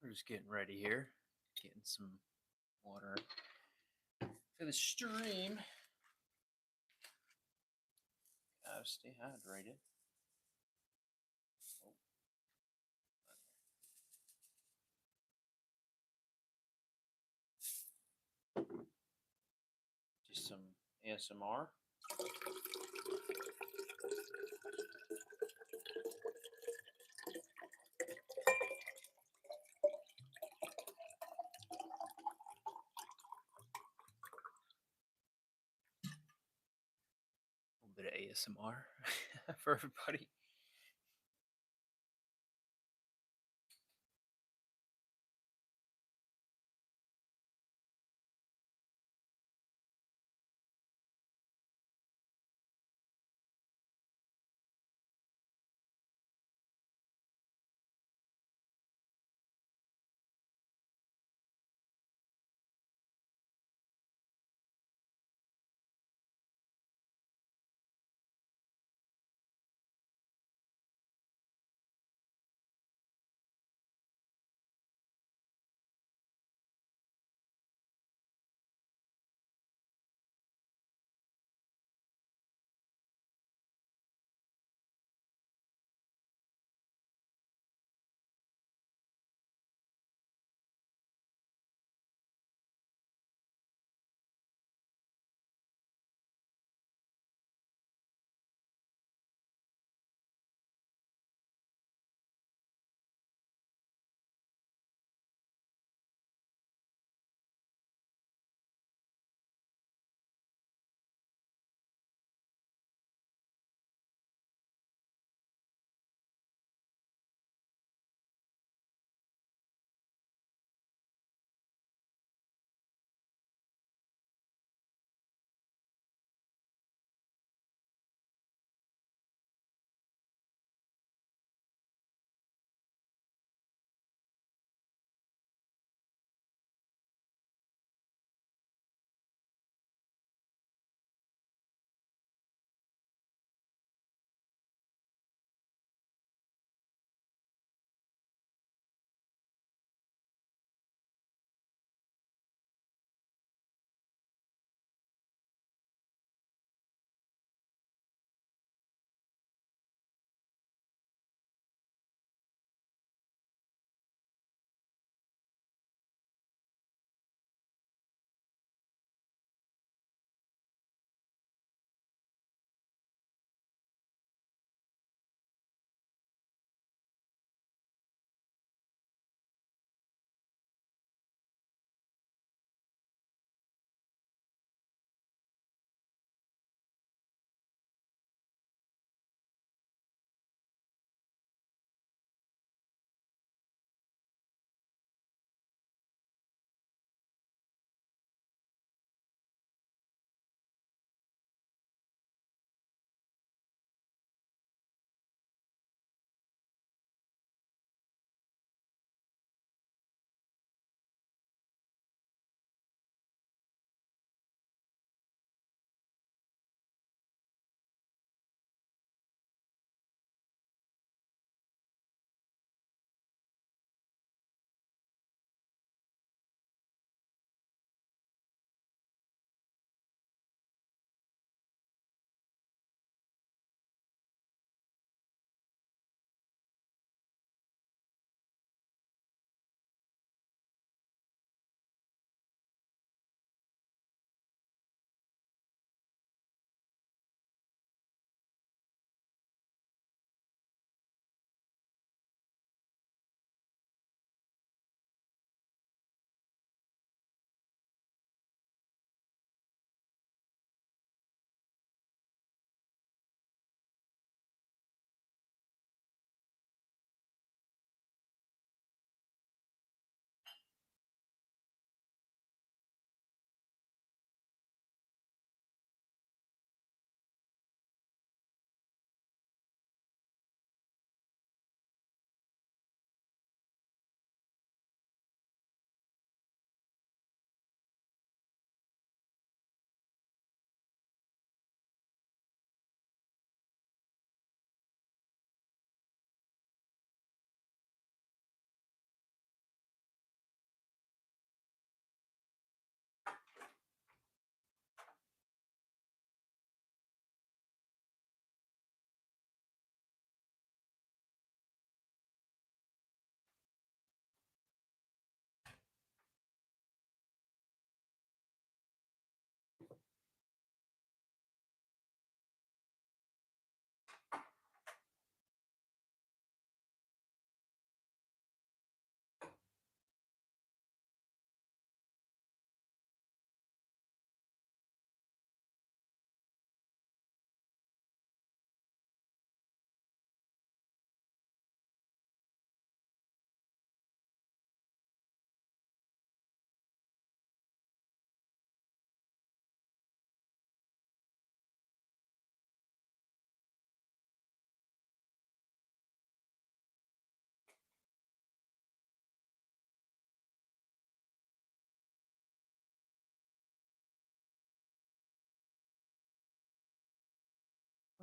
We're just getting ready here, getting some water for the stream. Gotta stay hydrated. Oh, just some ASMR. A little bit of ASMR for everybody.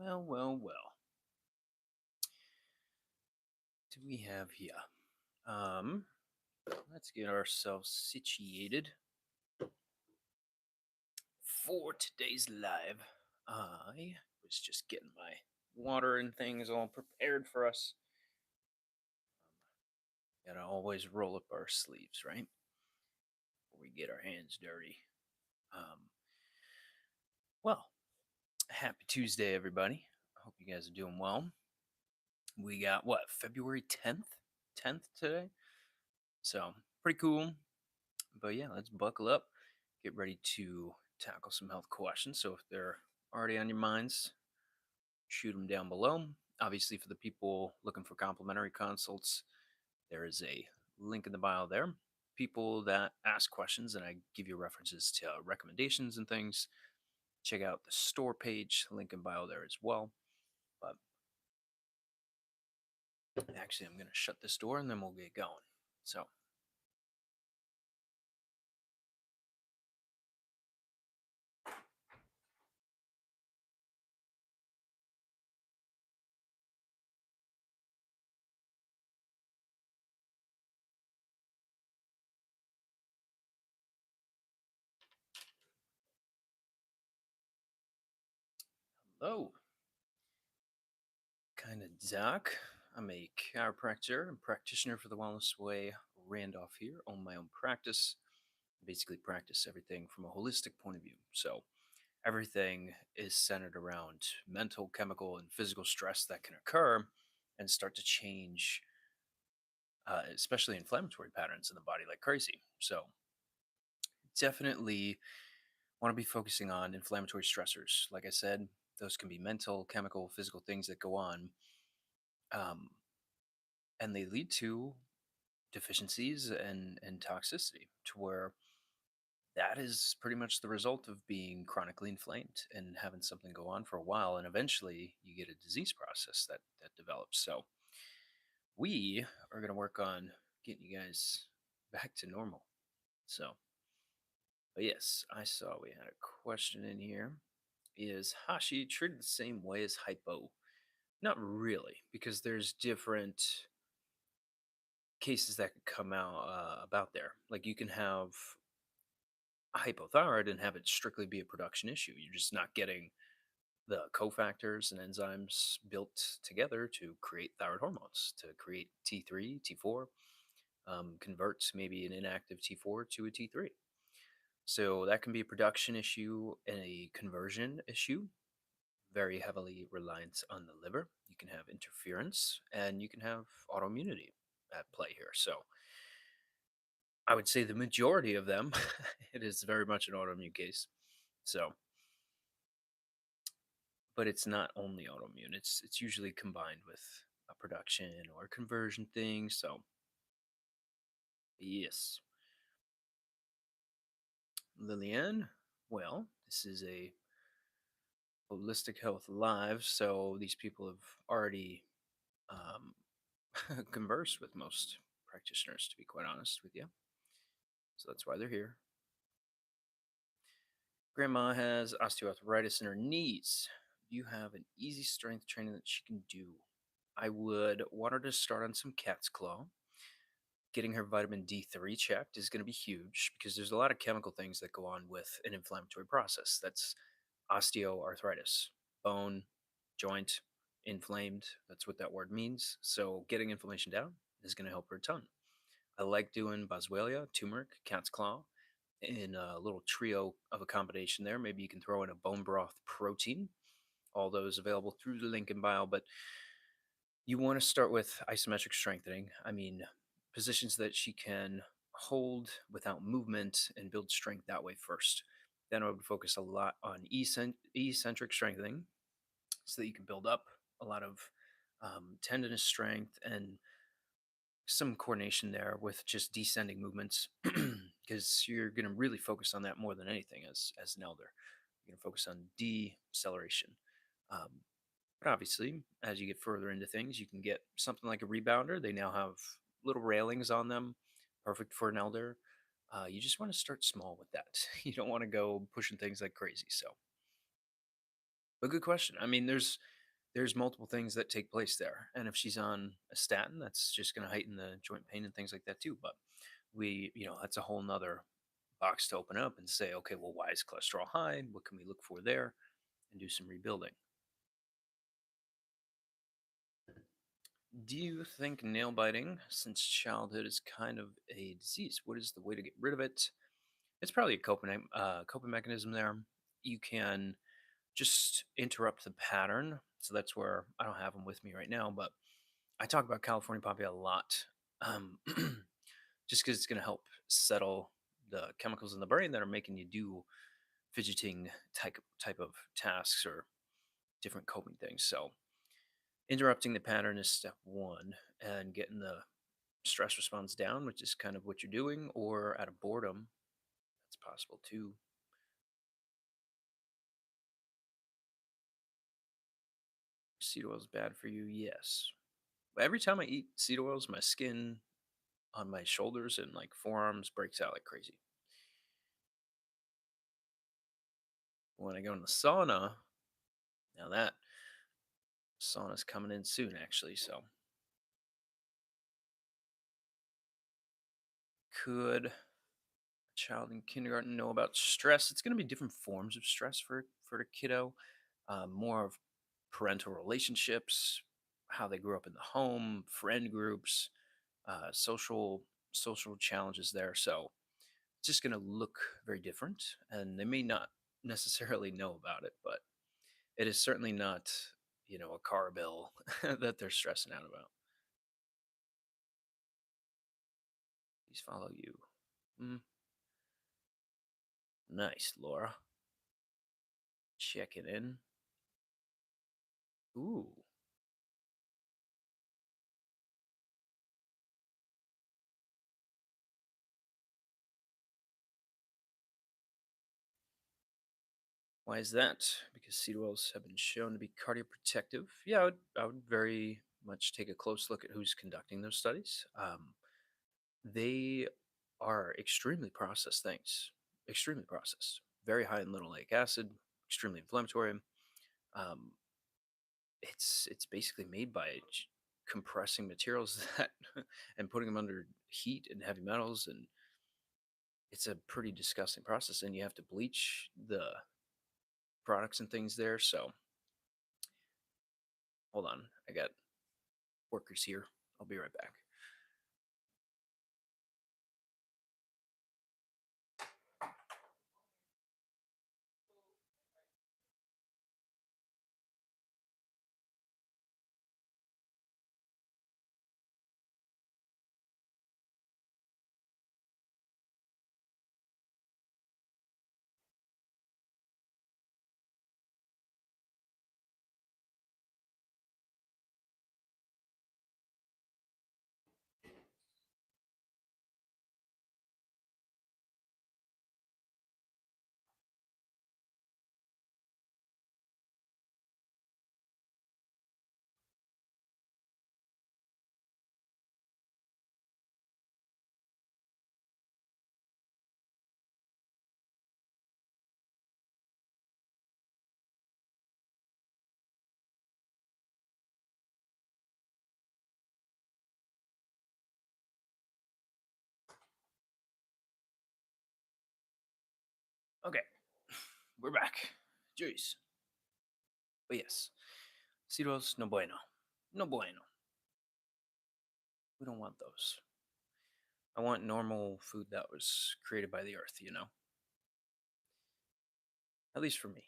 Well, well, well. What do we have here? Um, let's get ourselves situated for today's live. I was just getting my water and things all prepared for us. Gotta always roll up our sleeves, right? Before we get our hands dirty. Um, well, happy Tuesday, everybody. I hope you guys are doing well. We got what, February 10th? 10th today? So, pretty cool. But yeah, let's buckle up, get ready to tackle some health questions. So, if they're already on your minds, shoot them down below. Obviously, for the people looking for complimentary consults, there is a link in the bio there. People that ask questions, and I give you references to recommendations and things. Check out the store page, link in bio there as well. But actually, I'm going to shut this door and then we'll get going. So, hello, kind of Doc. I'm a chiropractor and practitioner for the Wellness Way. Randolph here, own my own practice. Basically, practice everything from a holistic point of view. So, everything is centered around mental, chemical, and physical stress that can occur and start to change, especially inflammatory patterns in the body like crazy. So, definitely want to be focusing on inflammatory stressors. Like I said, those can be mental, chemical, physical things that go on, um, and they lead to deficiencies and toxicity to where that is pretty much the result of being chronically inflamed and having something go on for a while, and eventually you get a disease process that develops. So we are going to work on getting you guys back to normal. So, but yes, I saw we had a question in here. Is Hashi treated the same way as hypo? Not really, because there's different cases that could come out about there. Like you can have hypothyroid and have it strictly be a production issue. You're just not getting the cofactors and enzymes built together to create thyroid hormones, to create T3, T4, converts maybe an inactive T4 to a T3. So that can be a production issue and a conversion issue, very heavily reliant on the liver. You can have interference and you can have autoimmunity at play here. So I would say the majority of them, it is very much an autoimmune case. So, but it's not only autoimmune. It's usually combined with a production or conversion thing. So, yes, Lillian. Well, this is a holistic health live, so these people have already conversed with most practitioners, to be quite honest with you. So that's why they're here. Grandma has osteoarthritis in her knees. Do you have an easy strength training that she can do? I would want her to start on some cat's claw. Getting her vitamin D3 checked is going to be huge because there's a lot of chemical things that go on with an inflammatory process. That's osteoarthritis, bone, joint, inflamed. That's what that word means. So getting inflammation down is going to help her a ton. I like doing boswellia, turmeric, cat's claw in a little trio of a combination there. Maybe you can throw in a bone broth protein. All those available through the link in bio. But you want to start with isometric strengthening. I mean, positions that she can hold without movement and build strength that way first. Then I would focus a lot on eccentric strengthening so that you can build up a lot of tendinous strength and some coordination there with just descending movements because you're going to really focus on that more than anything as an elder. You're going to focus on deceleration. Um, but obviously, as you get further into things, you can get something like a rebounder. They now have little railings on them, perfect for an elder. You just want to start small with that. You don't want to go pushing things like crazy. So, a good question. I mean, there's multiple things that take place there, and if she's on a statin, that's just going to heighten the joint pain and things like that too. But that's a whole nother box to open up and say, okay, well, why is cholesterol high? What can we look for there, and do some rebuilding. Do you think nail biting, since childhood, is kind of a disease? What is the way to get rid of it? It's probably a coping mechanism there. You can just interrupt the pattern. So that's where I don't have them with me right now, but I talk about California poppy a lot, um, just because it's going to help settle the chemicals in the brain that are making you do fidgeting type of tasks or different coping things. So interrupting the pattern is step one, and getting the stress response down, which is kind of what you're doing, or out of boredom, that's possible too. Seed oil is bad for you, yes. Every time I eat seed oils, my skin on my shoulders and like forearms breaks out like crazy. When I go in the sauna, now that sauna's coming in soon, actually. So, could a child in kindergarten know about stress? It's going to be different forms of stress for the kiddo, more of parental relationships, how they grew up in the home, friend groups, social challenges there. So it's just going to look very different, and they may not necessarily know about it, but it is certainly not, a car bill that they're stressing out about. Please follow you. Mm, nice, Laura. Checking in. Ooh. Why is that? Because seed oils have been shown to be cardioprotective. Yeah, I would very much take a close look at who's conducting those studies. They are extremely processed things, extremely processed, very high in linoleic acid, extremely inflammatory. Um, it's basically made by compressing materials that and putting them under heat and heavy metals, and it's a pretty disgusting process. And you have to bleach the products and things there. So hold on, I got workers here. I'll be right back. Okay, we're back. Jeez. But yes, seed oils, no bueno. No bueno. We don't want those. I want normal food that was created by the earth. At least for me.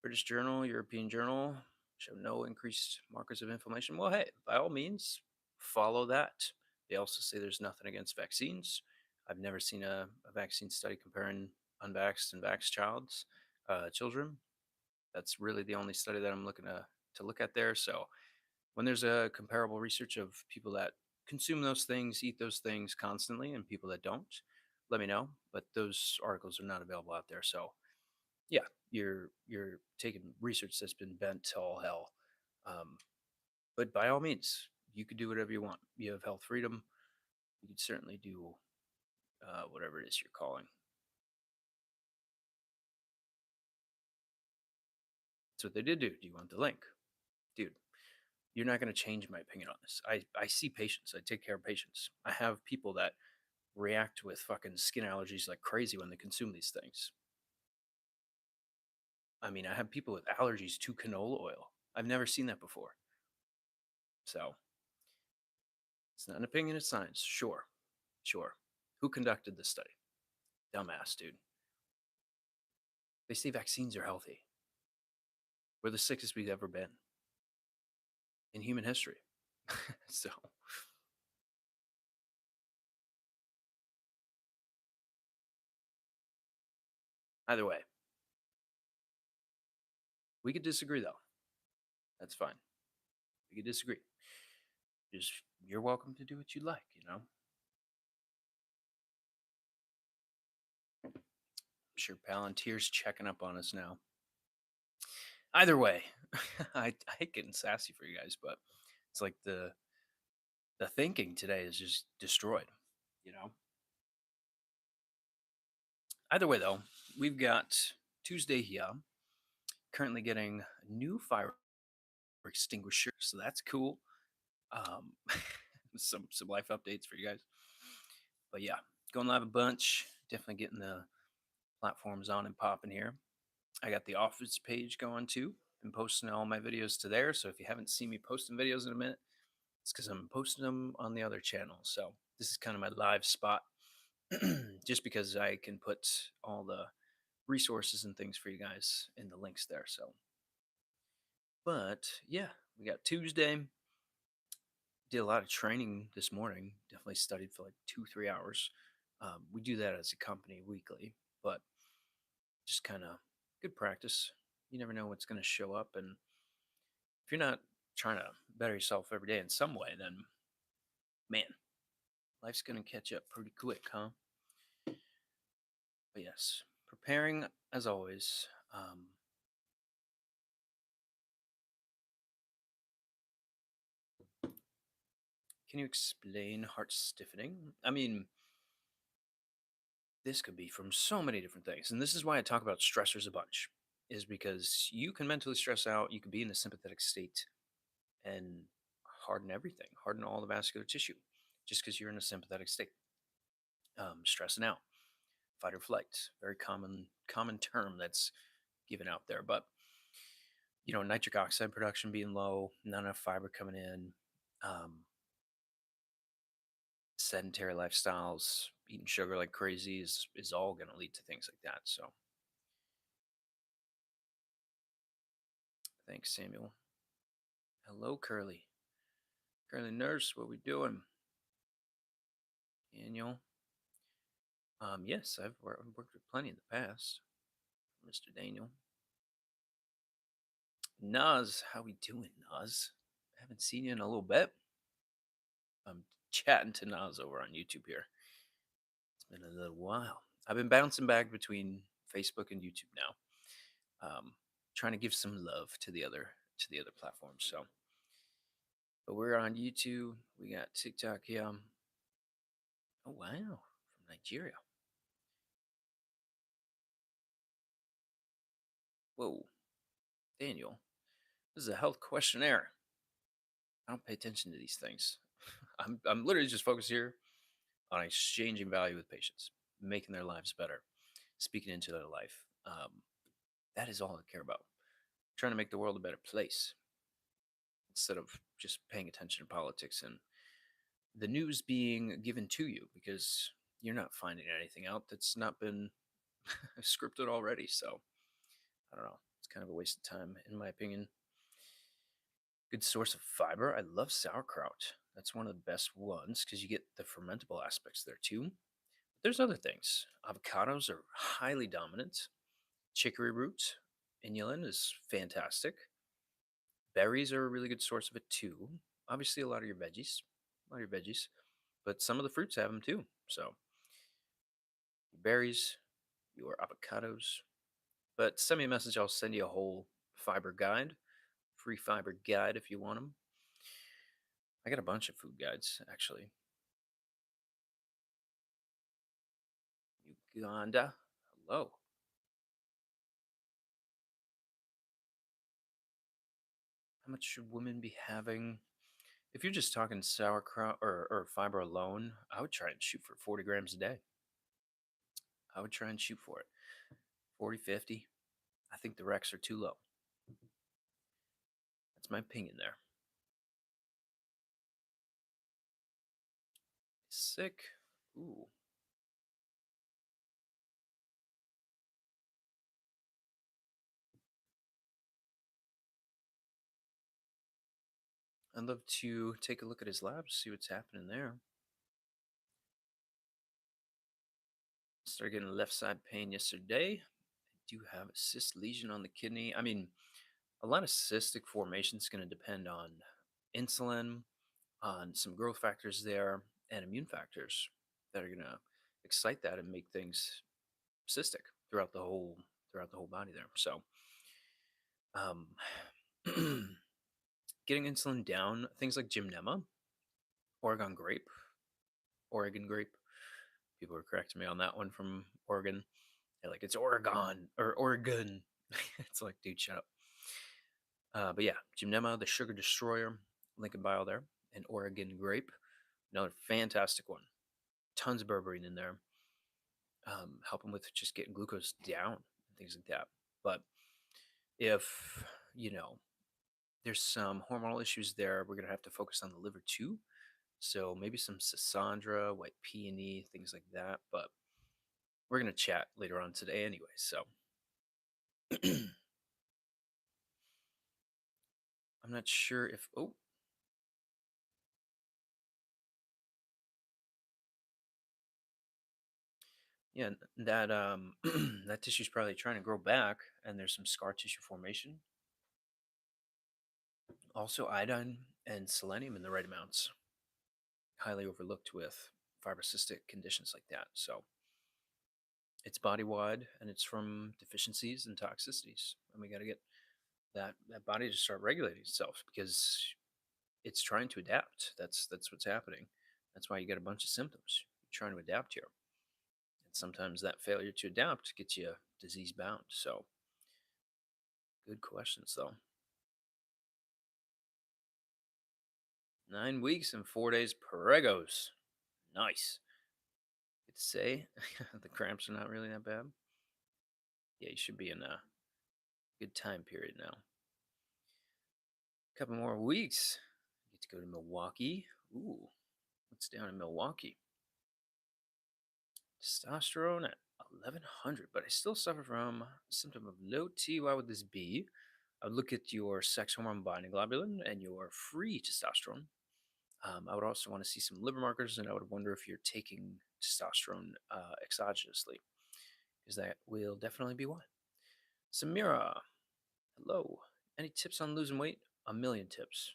British Journal, European Journal show no increased markers of inflammation. Well, hey, by all means, follow that. They also say there's nothing against vaccines. I've never seen a vaccine study comparing unvaxxed and vaxxed children. That's really the only study that I'm looking to look at there. So when there's a comparable research of people that consume those things, eat those things constantly, and people that don't, let me know. But those articles are not available out there. So yeah, you're taking research that's been bent to all hell. Um, but by all means, you could do whatever you want. You have health freedom. You could certainly do whatever it is you're calling. That's what they did do. Do you want the link? Dude, you're not going to change my opinion on this. I see patients. I take care of patients. I have people that react with fucking skin allergies like crazy when they consume these things. I mean, I have people with allergies to canola oil. I've never seen that before. So it's not an opinion, it's science. Sure. Sure. Who conducted this study? Dumbass, dude. They say vaccines are healthy. We're the sickest we've ever been in human history. So, either way, we could disagree though. That's fine. We could disagree. Just you're welcome to do what you like, you know? I'm sure Palantir's checking up on us now. Either way, I hate getting sassy for you guys, but it's like the thinking today is just destroyed, you know? Either way though, we've got Tuesday here, currently getting a new fire extinguisher, so that's cool. Um, some life updates for you guys. But yeah, going live a bunch. Definitely getting the platforms on and popping here. I got the office page going too. Been posting all my videos to there. So if you haven't seen me posting videos in a minute, it's because I'm posting them on the other channel. So this is kind of my live spot, just because I can put all the resources and things for you guys in the links there. So, but yeah, we got Tuesday. Did a lot of training this morning. Definitely studied for like 2 3 hours. We do that as a company weekly, but just kind of good practice. You never know what's going to show up, and if you're not trying to better yourself every day in some way, then man, life's going to catch up pretty quick, huh? But yes, preparing as always. Can you explain heart stiffening? I mean, this could be from so many different things. And this is why I talk about stressors a bunch, is because you can mentally stress out, you can be in a sympathetic state and harden everything, harden all the vascular tissue just because you're in a sympathetic state. Stressing out, fight or flight, very common term that's given out there. But nitric oxide production being low, not enough fiber coming in, um, sedentary lifestyles, eating sugar like crazy is all going to lead to things like that. So thanks, Samuel. Hello, Curly. Curly nurse, what we doing? Daniel. Yes, I've worked with plenty in the past. Mr. Daniel. Naz, how we doing, Naz? Haven't seen you in a little bit. I'm chatting to Naz over on YouTube here. It's been a little while. I've been bouncing back between Facebook and YouTube now. Trying to give some love to the other platforms. So, but we're on YouTube. We got TikTok here. Oh wow, from Nigeria. Whoa, Daniel. This is a health questionnaire. I don't pay attention to these things. I'm literally just focused here on exchanging value with patients, making their lives better, speaking into their life. That is all I care about. Trying to make the world a better place instead of just paying attention to politics and the news being given to you because you're not finding anything out that's not been scripted already. So I don't know. It's kind of a waste of time, in my opinion. Good source of fiber. I love sauerkraut. That's one of the best ones because you get the fermentable aspects there too. There's other things. Avocados are highly dominant. Chicory root, inulin is fantastic. Berries are a really good source of it too. Obviously, a lot of your veggies, but some of the fruits have them too. So, your berries, your avocados. But send me a message. I'll send you a whole fiber guide, free fiber guide if you want them. I got a bunch of food guides actually. Uganda, hello. How much should women be having? If you're just talking sauerkraut or fiber alone, I would try and shoot for 40 grams a day. I would try and shoot for it. 40, 50. I think the Recs are too low. That's my opinion there. Sick. Ooh. I'd love to take a look at his labs, see what's happening there. Started getting left side pain yesterday. I do have a cyst lesion on the kidney. I mean, a lot of cystic formation is going to depend on insulin, on some growth factors there, and immune factors that are going to excite that and make things cystic throughout the whole body there. So, um, getting insulin down, things like Gymnema, Oregon grape, Oregon grape. People are correcting me on that one from Oregon. They're like, it's Oregon or Oregon. It's like, dude, shut up. But yeah, Gymnema, the sugar destroyer, Lincoln Bio there, and Oregon grape, another fantastic one. Tons of berberine in there, helping with just getting glucose down and things like that. But if you know there's some hormonal issues there, we're gonna have to focus on the liver too. So maybe some Sasandra, white peony, things like that. But we're gonna chat later on today anyway. So I'm not sure if yeah, that that tissue's probably trying to grow back, and there's some scar tissue formation. Also, iodine and selenium in the right amounts, highly overlooked with fibrocystic conditions like that. So it's body wide, and it's from deficiencies and toxicities, and we got to get that body to start regulating itself because it's trying to adapt. That's what's happening. That's why you get a bunch of symptoms. You're trying to adapt here, and sometimes that failure to adapt gets you disease bound. So good questions though. 9 weeks and 4 days Perregos. Nice. Good to say. The cramps are not really that bad. Yeah, you should be in a good time period now. A couple more weeks. Get to go to Milwaukee. Ooh, what's down in Milwaukee? Testosterone at 1100, but I still suffer from a symptom of low T. Why would this be? I would look at your sex hormone binding globulin and your free testosterone. I would also want to see some liver markers, and I would wonder if you're taking testosterone exogenously, because that will definitely be why. Samira, hello. Any tips on losing weight? A million tips.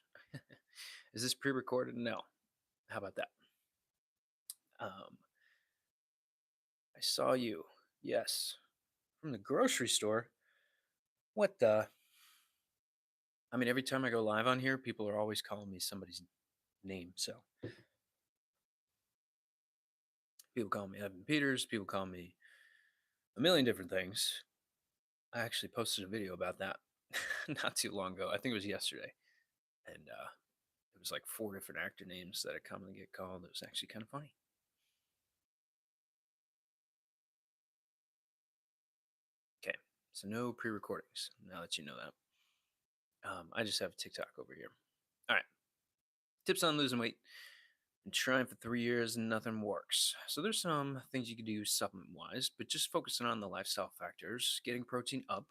Is this pre recorded? No. How about that? I saw you. Yes. From the grocery store. What the? I mean, every time I go live on here, people are always calling me somebody's name. So people call me Evan Peters. People call me a million different things. I actually posted a video about that not too long ago. I think it was yesterday. And it was like 4 different actor names that I commonly get called. It was actually kind of funny. Okay. So no pre recordings now that you know that. I just have TikTok over here. All right. Tips on losing weight. Been trying for 3 years and nothing works. So there's some things you can do supplement wise, but just focusing on the lifestyle factors, getting protein up,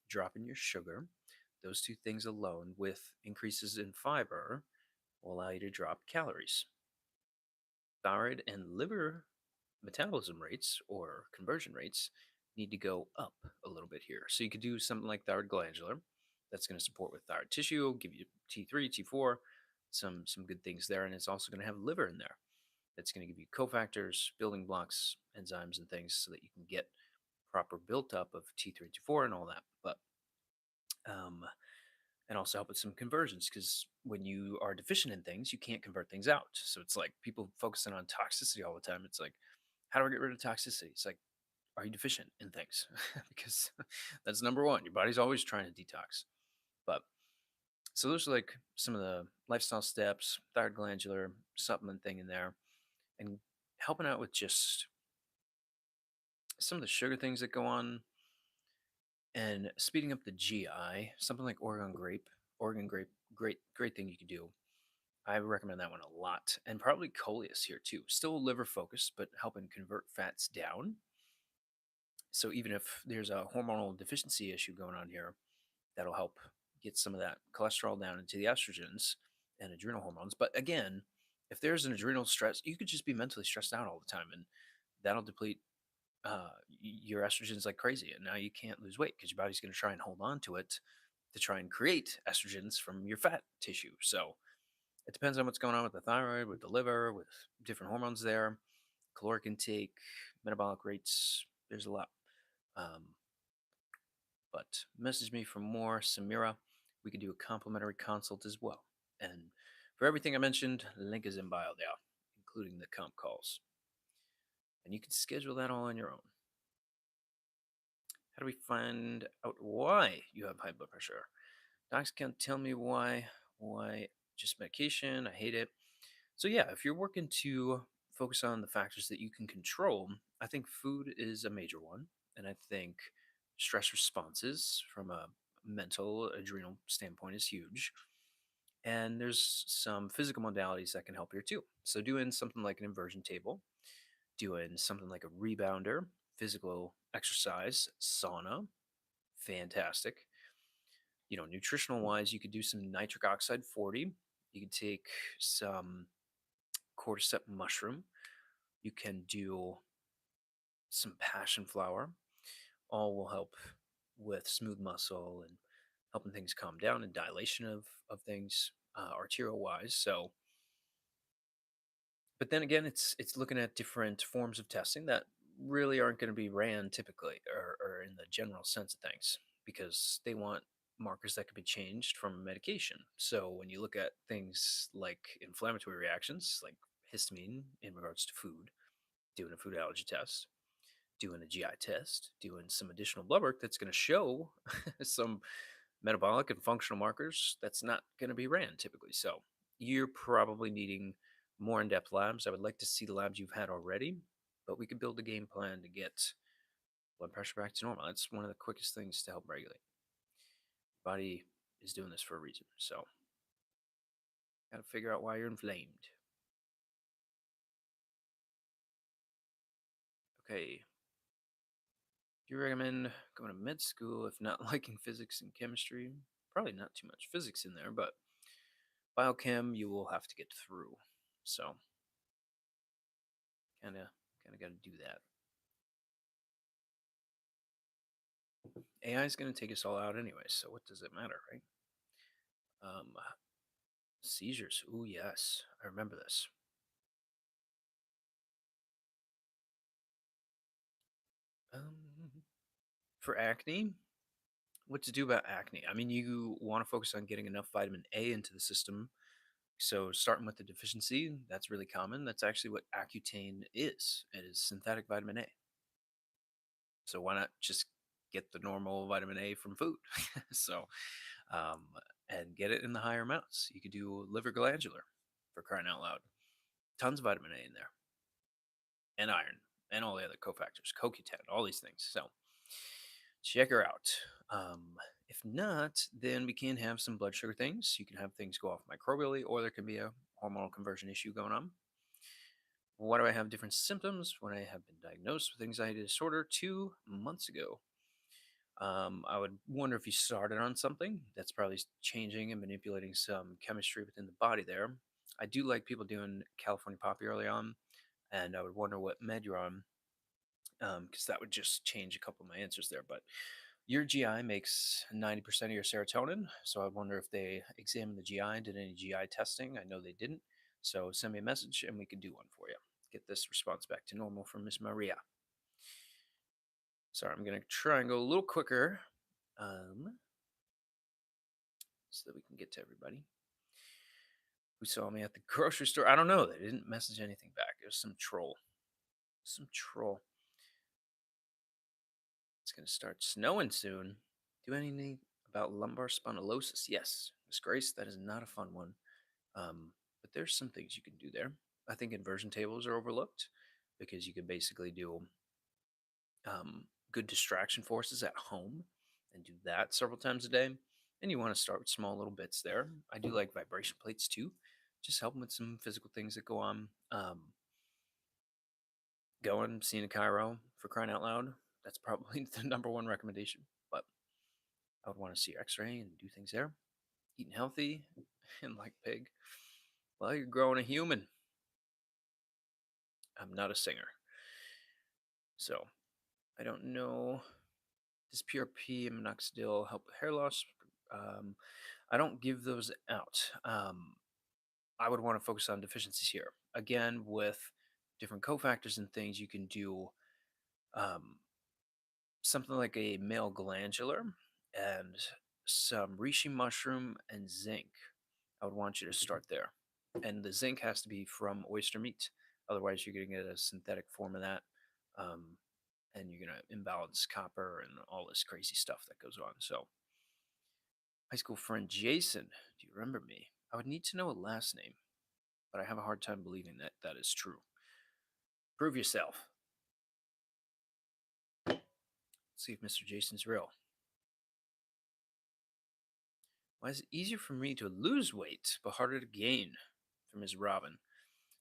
dropping your sugar. Those two things alone with increases in fiber will allow you to drop calories. Thyroid and liver metabolism rates or conversion rates need to go up a little bit here. So you could do something like thyroid glandular. That's going to support with thyroid tissue, give you T3, T4, some good things there, and it's also going to have liver in there. That's going to give you cofactors, building blocks, enzymes, and things so that you can get proper built up of T3, T4, and all that. But um, and also help with some conversions because when you are deficient in things, you can't convert things out. So it's like people focusing on toxicity all the time. It's like, how do I get rid of toxicity? It's like, are you deficient in things? Because that's number one. Your body's always trying to detox. But So those are like some of the lifestyle steps, thyroid glandular supplement thing in there, and helping out with just some of the sugar things that go on and speeding up the GI. Something like Oregon grape, great thing you could do. I recommend that one a lot, and probably coleus here too. Still liver focused, but helping convert fats down. So even if there's a hormonal deficiency issue going on here, that'll help get some of that cholesterol down into the estrogens and adrenal hormones. But again, if there's an adrenal stress, you could just be mentally stressed out all the time, and that'll deplete your estrogens like crazy. And now you can't lose weight because your body's going to try and hold on to it to try and create estrogens from your fat tissue. So it depends on what's going on with the thyroid, with the liver, with different hormones there, caloric intake, metabolic rates. There's a lot. Um, but message me for more, Samira. We could do a complimentary consult as well. And for everything I mentioned, link is in bio there, including the comp calls. And you can schedule that all on your own. How do we find out why you have high blood pressure? Docs can't tell me why. Why? Just medication. I hate it. So, yeah, if you're working to focus on the factors that you can control, I think food is a major one. And I think stress responses from a mental, adrenal standpoint is huge. And there's some physical modalities that can help here too. So, doing something like an inversion table, doing something like a rebounder, physical exercise, sauna, fantastic. Nutritional wise, you could do some nitric oxide 40. You could take some cordyceps mushroom. You can do some passion flower. All will help with smooth muscle and helping things calm down and dilation of things arterial wise. So, but then again, it's looking at different forms of testing that really aren't going to be ran typically or in the general sense of things because they want markers that could be changed from medication. So when you look at things like inflammatory reactions, like histamine in regards to food, doing a food allergy test, doing a GI test, doing some additional blood work that's going to show some metabolic and functional markers that's not going to be ran typically. So you're probably needing more in-depth labs. I would like to see the labs you've had already, but we could build a game plan to get blood pressure back to normal. That's one of the quickest things to help regulate. Body is doing this for a reason. So got to figure out why you're inflamed. Okay. Do you recommend going to med school if not liking physics and chemistry? Probably not too much physics in there, but biochem you will have to get through. So kind of got to do that. AI is going to take us all out anyway, so what does it matter, right? Um, Seizures. Ooh, yes, I remember this. Um, for acne, what to do about acne? I mean, you want to focus on getting enough vitamin A into the system. So, starting with the deficiency, that's really common. That's actually what Accutane is. It is synthetic vitamin A. So, why not just get the normal vitamin A from food? so, um, and get it in the higher amounts. You could do liver glandular for crying out loud. Tons of vitamin A in there, and iron, and all the other cofactors, CoQ10, all these things. So, check her out. If not, then we can have some blood sugar things. You can have things go off microbially, or there can be a hormonal conversion issue going on. Why do I have different symptoms when I have been diagnosed with anxiety disorder 2 months ago? I would wonder if you started on something that's probably changing and manipulating some chemistry within the body there. I do like people doing California Poppy early on, and I would wonder what med you're on, because that would just change a couple of my answers there. But your GI makes 90% of your serotonin, so I wonder if they examined the GI and did any GI testing. I know they didn't, so send me a message and we can do one for you. Get this response back to normal from Miss Maria. Sorry, I'm gonna try and go a little quicker, so that we can get to everybody who saw me at the grocery store. I don't know. They didn't message anything back. It was some troll. Some troll. It's gonna start snowing soon. Do anything about lumbar spondylosis? Yes, Miss Grace, that is not a fun one. But there's some things you can do there. I think inversion tables are overlooked because you can basically do good distraction forces at home and do that several times a day. And you want to start with small little bits there. I do like vibration plates too, just helping with some physical things that go on. Going, seeing a Cairo for crying out loud. That's probably the number one recommendation. But I would want to see your x ray and do things there. Eating healthy and like pig. Well, you're growing a human. I'm not a singer. So I don't know. Does PRP and minoxidil help with hair loss? Um, I don't give those out. I would want to focus on deficiencies here. Again, with different cofactors and things, you can do um, something like a male glandular and some reishi mushroom and zinc. I would want you to start there. And the zinc has to be from oyster meat. Otherwise, you're going to get a synthetic form of that. Um, and you're going to imbalance copper and all this crazy stuff that goes on. So, high school friend Jason, do you remember me? I would need to know a last name, but I have a hard time believing that that is true. Prove yourself. Let's see if Mr. Jason's real. Why is it easier for me to lose weight but harder to gain? From Ms. Robin.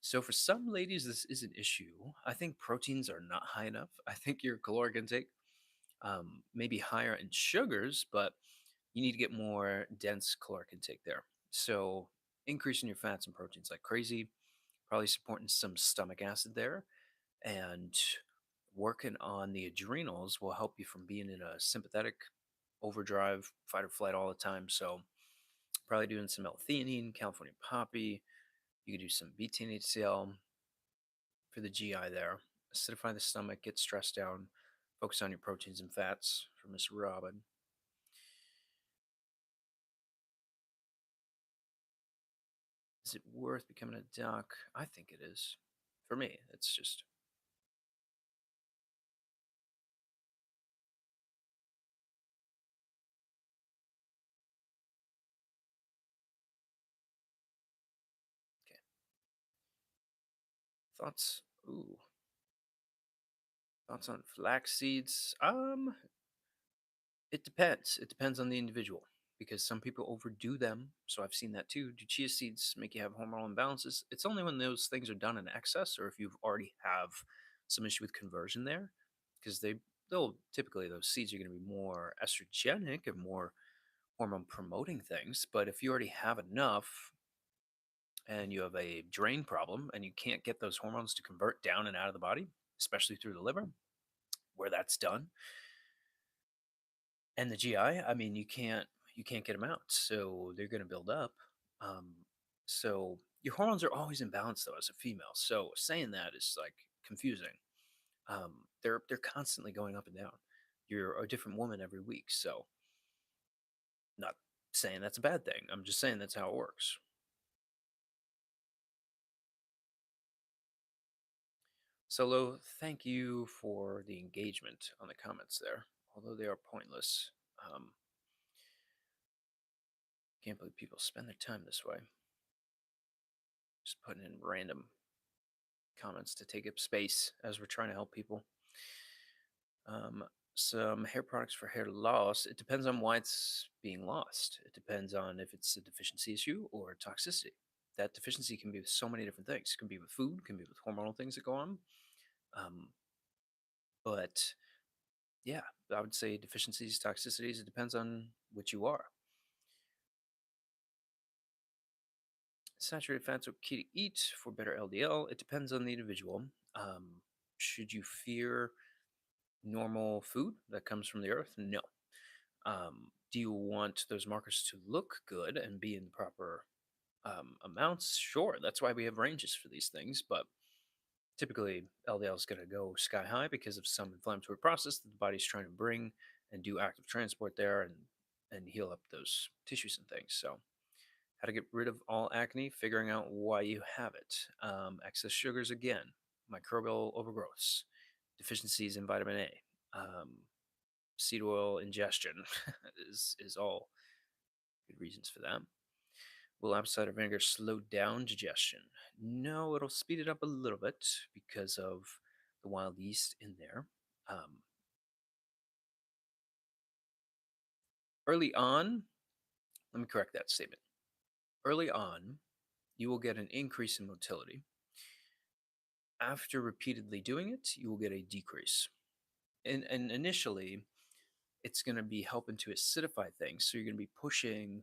So for some ladies, this is an issue. I think proteins are not high enough. I think your caloric intake may be higher in sugars, but you need to get more dense caloric intake there. So increasing your fats and proteins like crazy, probably supporting some stomach acid there, and working on the adrenals will help you from being in a sympathetic overdrive, fight or flight all the time. So probably doing some L-theanine, California poppy. You could do some betaine HCl for the GI there. Acidify the stomach, get stressed down, focus on your proteins and fats for Miss Robin. Is it worth becoming a doc? I think it is. For me, it's just okay. Thoughts? Ooh, thoughts on flax seeds? It depends. It depends on the individual because some people overdo them. So I've seen that too. Do chia seeds make you have hormonal imbalances? It's only when those things are done in excess or if you've already have some issue with conversion there, because they'll typically those seeds are going to be more estrogenic and more hormone promoting things. But if you already have enough and you have a drain problem and you can't get those hormones to convert down and out of the body, especially through the liver, where that's done, and the GI, I mean, you can't get them out, so they're going to build up. Um, so your hormones are always in balance though as a female. So saying that is like confusing. They're constantly going up and down. You're a different woman every week, so not saying that's a bad thing. I'm just saying that's how it works. Solo, thank you for the engagement on the comments there, although they are pointless. Um, can't believe people spend their time this way, just putting in random comments to take up space as we're trying to help people. Um, some hair products for hair loss. It depends on why it's being lost. It depends on if it's a deficiency issue or toxicity. That deficiency can be with so many different things. It can be with food, it can be with hormonal things that go on. Um, but yeah, I would say deficiencies, toxicities, it depends on what you are. Saturated fats are key to eat for better LDL. It depends on the individual. Should you fear normal food that comes from the earth? No. Do you want those markers to look good and be in the proper amounts? Sure. That's why we have ranges for these things. But typically, LDL is going to go sky high because of some inflammatory process that the body's trying to bring and do active transport there and heal up those tissues and things. So, how to get rid of all acne, figuring out why you have it. Excess sugars again, microbial overgrowths, deficiencies in vitamin A, seed oil ingestion is all good reasons for that. Will apple cider vinegar slow down digestion? No, it'll speed it up a little bit because of the wild yeast in there. Um, Early on, let me correct that statement. Early on, you will get an increase in motility. After repeatedly doing it, you will get a decrease. And initially, it's going to be helping to acidify things. So you're going to be pushing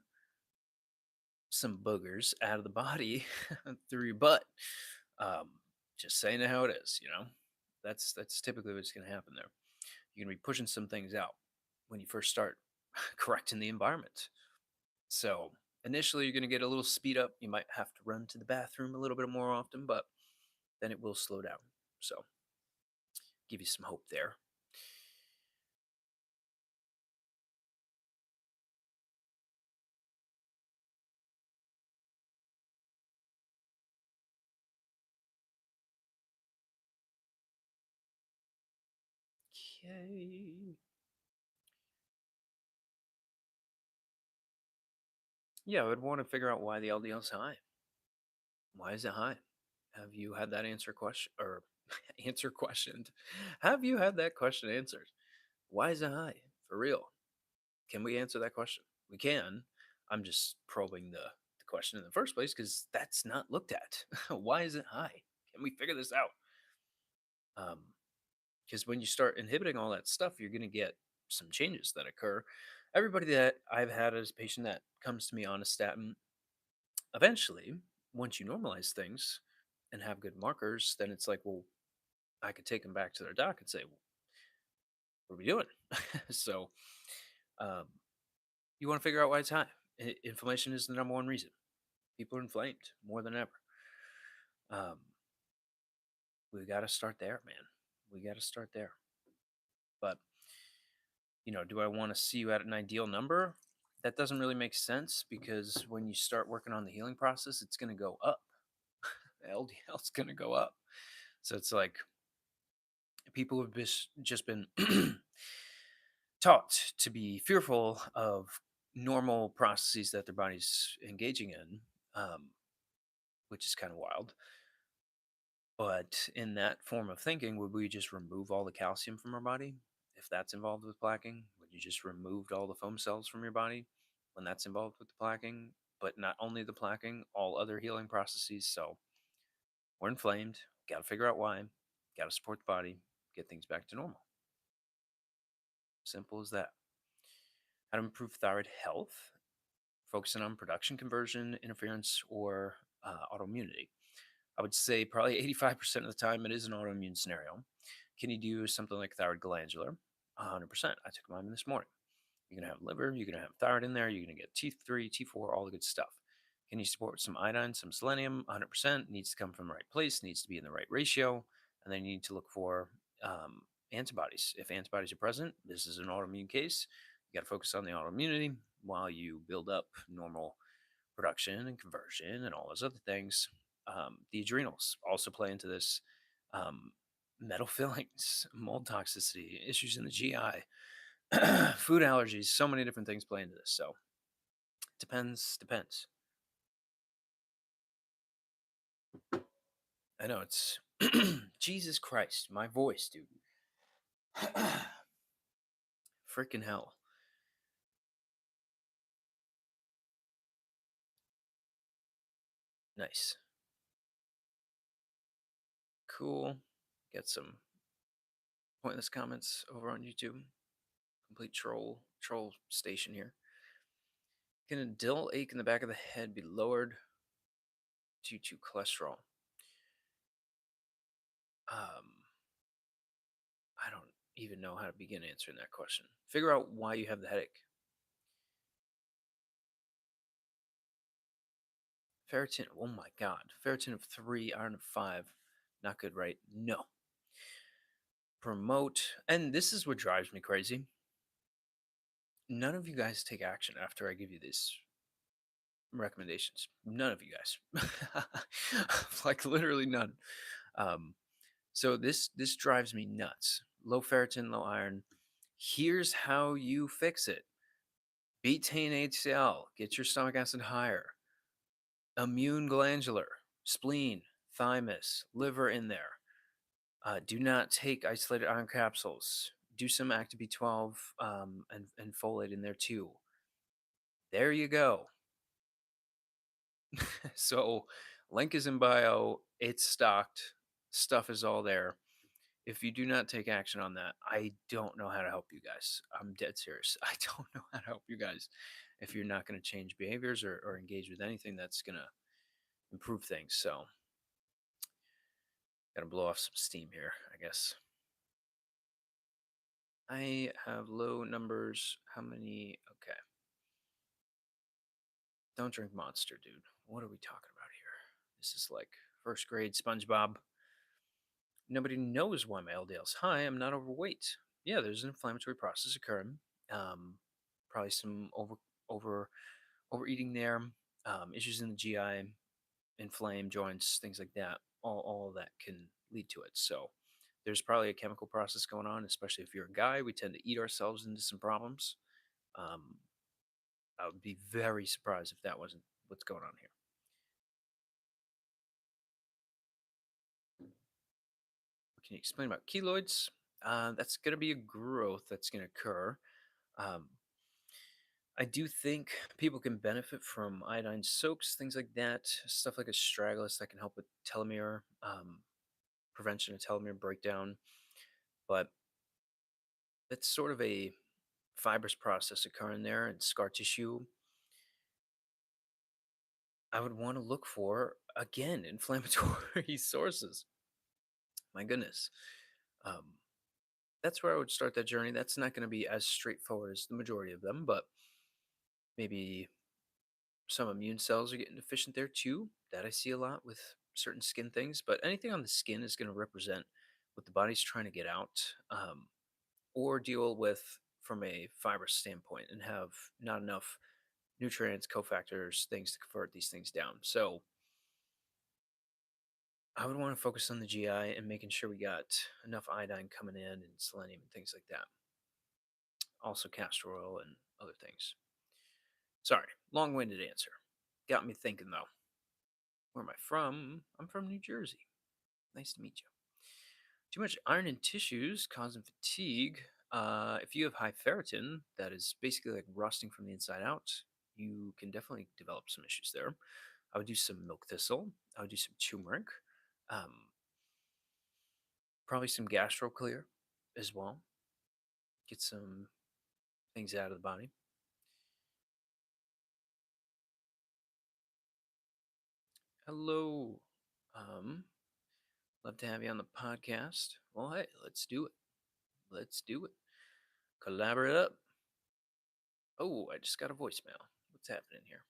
some boogers out of the body through your butt. Um, just saying it how it is, you know. That's typically what's going to happen there. You're going to be pushing some things out when you first start correcting the environment. So initially, you're going to get a little speed up. You might have to run to the bathroom a little bit more often, but then it will slow down. So give you some hope there. Okay. Yeah, I would want to figure out why the LDL is high. Why is it high? Have you had that answer question or answer questioned? Have you had that question answered? Why is it high? For real. Can we answer that question? We can. I'm just probing the question in the first place because that's not looked at. Why is it high? Can we figure this out? Because when you start inhibiting all that stuff, you're going to get some changes that occur. Everybody that I've had as a patient that comes to me on a statin, eventually, once you normalize things and have good markers, then it's like, well, I could take them back to their doc and say, well, what are we doing? So, um, you want to figure out why it's high. Inflammation is the number one reason. People are inflamed more than ever. Um, we got to start there, man. We got to start there. But, do I want to see you at an ideal number? That doesn't really make sense because when you start working on the healing process, it's going to go up. LDL is going to go up. So it's like people have just been taught to be fearful of normal processes that their body's engaging in, um, which is kind of wild. But in that form of thinking, would we just remove all the calcium from our body if that's involved with plaquing? Would you just remove all the foam cells from your body when that's involved with the plaquing? But not only the plaquing, all other healing processes. So we're inflamed. Got to figure out why. Got to support the body. Get things back to normal. Simple as that. How to improve thyroid health, focusing on production conversion, interference, or autoimmunity. I would say probably 85% of the time it is an autoimmune scenario. Can you do something like thyroid glandular? 100%. I took mine this morning. You're going to have liver, you're going to have thyroid in there, you're going to get T3, T4, all the good stuff. Can you support some iodine, some selenium? 100%. Needs to come from the right place, needs to be in the right ratio. And then you need to look for antibodies. If antibodies are present, this is an autoimmune case. You got to focus on the autoimmunity while you build up normal production and conversion and all those other things. The adrenals also play into this. Um, Metal fillings, mold toxicity, issues in the GI, food allergies, so many different things play into this. So depends. I know it's Jesus Christ, my voice, dude. Freaking hell. Nice. Cool. Get some pointless comments over on YouTube. Complete troll station here. Can a dull ache in the back of the head be lowered due to cholesterol? Um, I don't even know how to begin answering that question. Figure out why you have the headache. Ferritin, oh my god. Ferritin of 3, iron of 5. Not good, right? No. Promote, and this is what drives me crazy. None of you guys take action after I give you these recommendations. None of you guys. Like literally none. Um, so this drives me nuts. Low ferritin, low iron. Here's how you fix it. Betaine HCl. Get your stomach acid higher. Immune glandular, spleen, thymus, liver in there. Do not take isolated iron capsules. Do some Active B12 and folate in there too. There you go. So, link is in bio. It's stocked. Stuff is all there. If you do not take action on that, I don't know how to help you guys. I'm dead serious. I don't know how to help you guys if you're not going to change behaviors or engage with anything that's going to improve things. So, got to blow off some steam here, I guess. I have low numbers. How many? Okay. Don't drink Monster, dude. What are we talking about here? This is like first grade SpongeBob. Nobody knows why my LDL's high. I'm not overweight. Yeah, there's an inflammatory process occurring. Um, Probably some over overeating there. Issues in the GI, inflamed joints, things like that. All of that can lead to it. So there's probably a chemical process going on, especially if you're a guy. We tend to eat ourselves into some problems. Um, I would be very surprised if that wasn't what's going on here. Can you explain about keloids? That's going to be a growth that's going to occur. Um, I do think people can benefit from iodine soaks, things like that, stuff like astragalus that can help with telomere prevention of telomere breakdown. But that's sort of a fibrous process occurring there and scar tissue. I would want to look for again inflammatory sources. My goodness. Um, that's where I would start that journey. That's not going to be as straightforward as the majority of them, but maybe some immune cells are getting deficient there too. That I see a lot with certain skin things, but anything on the skin is going to represent what the body's trying to get out or deal with from a fibrous standpoint and have not enough nutrients, cofactors, things to convert these things down. So I would want to focus on the GI and making sure we got enough iodine coming in and selenium and things like that. Also castor oil and other things. Sorry, long-winded answer. Got me thinking though. Where am I from? I'm from New Jersey. Nice to meet you. Too much iron in tissues causing fatigue. If you have high ferritin, that is basically like rusting from the inside out, you can definitely develop some issues there. I would do some milk thistle. I would do some turmeric. Um, Probably some gastro clear as well. Get some things out of the body. Hello. Um, Love to have you on the podcast. Well, hey, let's do it. Let's do it. Collaborate up. Oh, I just got a voicemail. What's happening here?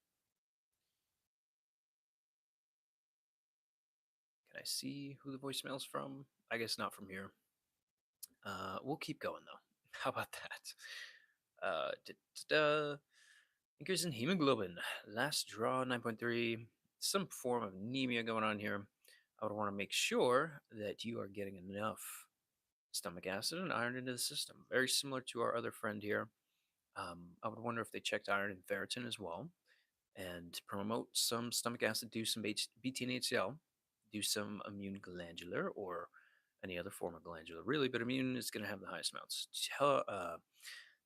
Can I see who the voicemail's from? I guess not from here. We'll keep going though. How about that? Increase in hemoglobin. Last draw 9.3. Some form of anemia going on here. I would want to make sure that you are getting enough stomach acid and iron into the system. Very similar to our other friend here. I would wonder if they checked iron and ferritin as well and promote some stomach acid, do some BT and HCl, do some immune glandular or any other form of glandular, really, but immune is going to have the highest amounts.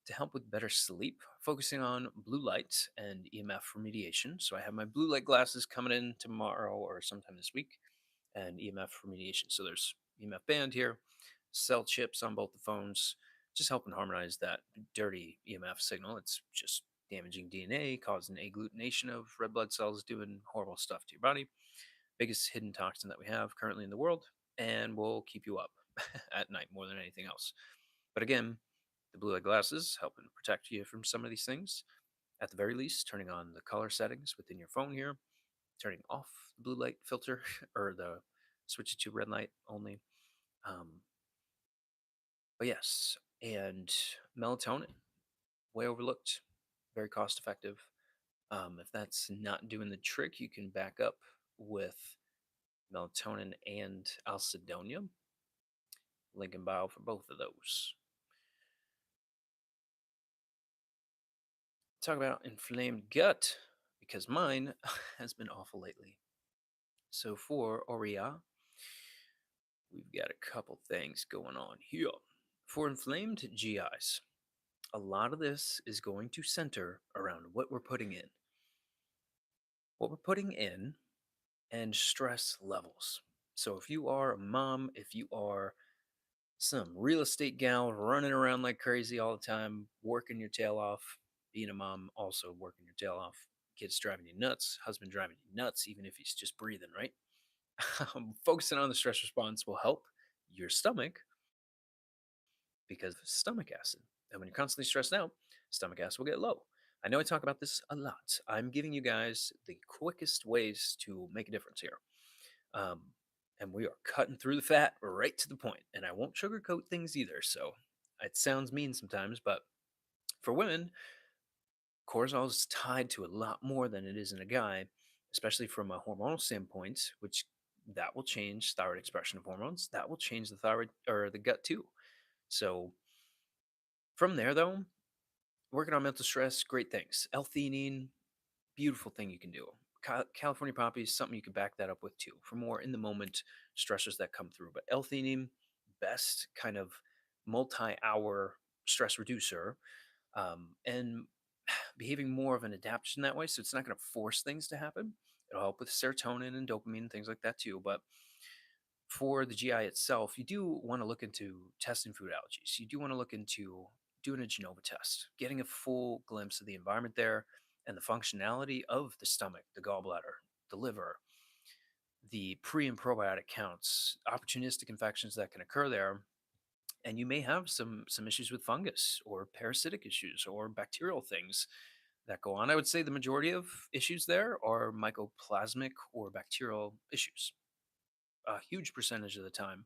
To help with better sleep, focusing on blue light and EMF remediation. So I have my blue light glasses coming in tomorrow or sometime this week, and EMF remediation. So there's EMF band here, cell chips on both the phones, just helping harmonize that dirty EMF signal. It's just damaging DNA, causing agglutination of red blood cells, doing horrible stuff to your body. Biggest hidden toxin that we have currently in the world, and will keep you up at night more than anything else. But again, the blue light glasses helping protect you from some of these things. At the very least, turning on the color settings within your phone here, turning off the blue light filter or the switch it to red light only. Um, but yes, and melatonin, way overlooked, very cost effective. If that's not doing the trick, you can back up with melatonin and alcidonia. Link in bio for both of those. Talk about inflamed gut because mine has been awful lately. So for Oria, we've got a couple things going on here. For inflamed GIs, a lot of this is going to center around what we're putting in. What we're putting in and stress levels. So if you are a mom, if you are some real estate gal running around like crazy all the time, working your tail off, being a mom, also working your tail off, kids driving you nuts, husband driving you nuts, even if he's just breathing, right? Focusing on the stress response will help your stomach because of stomach acid. And when you're constantly stressed out, stomach acid will get low. I know I talk about this a lot. I'm giving you guys the quickest ways to make a difference here. Um, and we are cutting through the fat right to the point. And I won't sugarcoat things either. So it sounds mean sometimes, but for women, cortisol is tied to a lot more than it is in a guy, especially from a hormonal standpoint, which that will change thyroid expression of hormones. That will change the thyroid or the gut too. So from there, though, working on mental stress, great things. L-theanine, beautiful thing you can do. California poppy is something you can back that up with too for more in the moment stressors that come through. But L-theanine, best kind of multi-hour stress reducer, and behaving more of an adaptation that way. So it's not going to force things to happen. It'll help with serotonin and dopamine and things like that too. But for the GI itself, you do want to look into testing food allergies. You do want to look into doing a Genova test, getting a full glimpse of the environment there and the functionality of the stomach, the gallbladder, the liver, the pre and probiotic counts, opportunistic infections that can occur there. And you may have some issues with fungus or parasitic issues or bacterial things that go on. I would say the majority of issues there are mycoplasmic or bacterial issues a huge percentage of the time.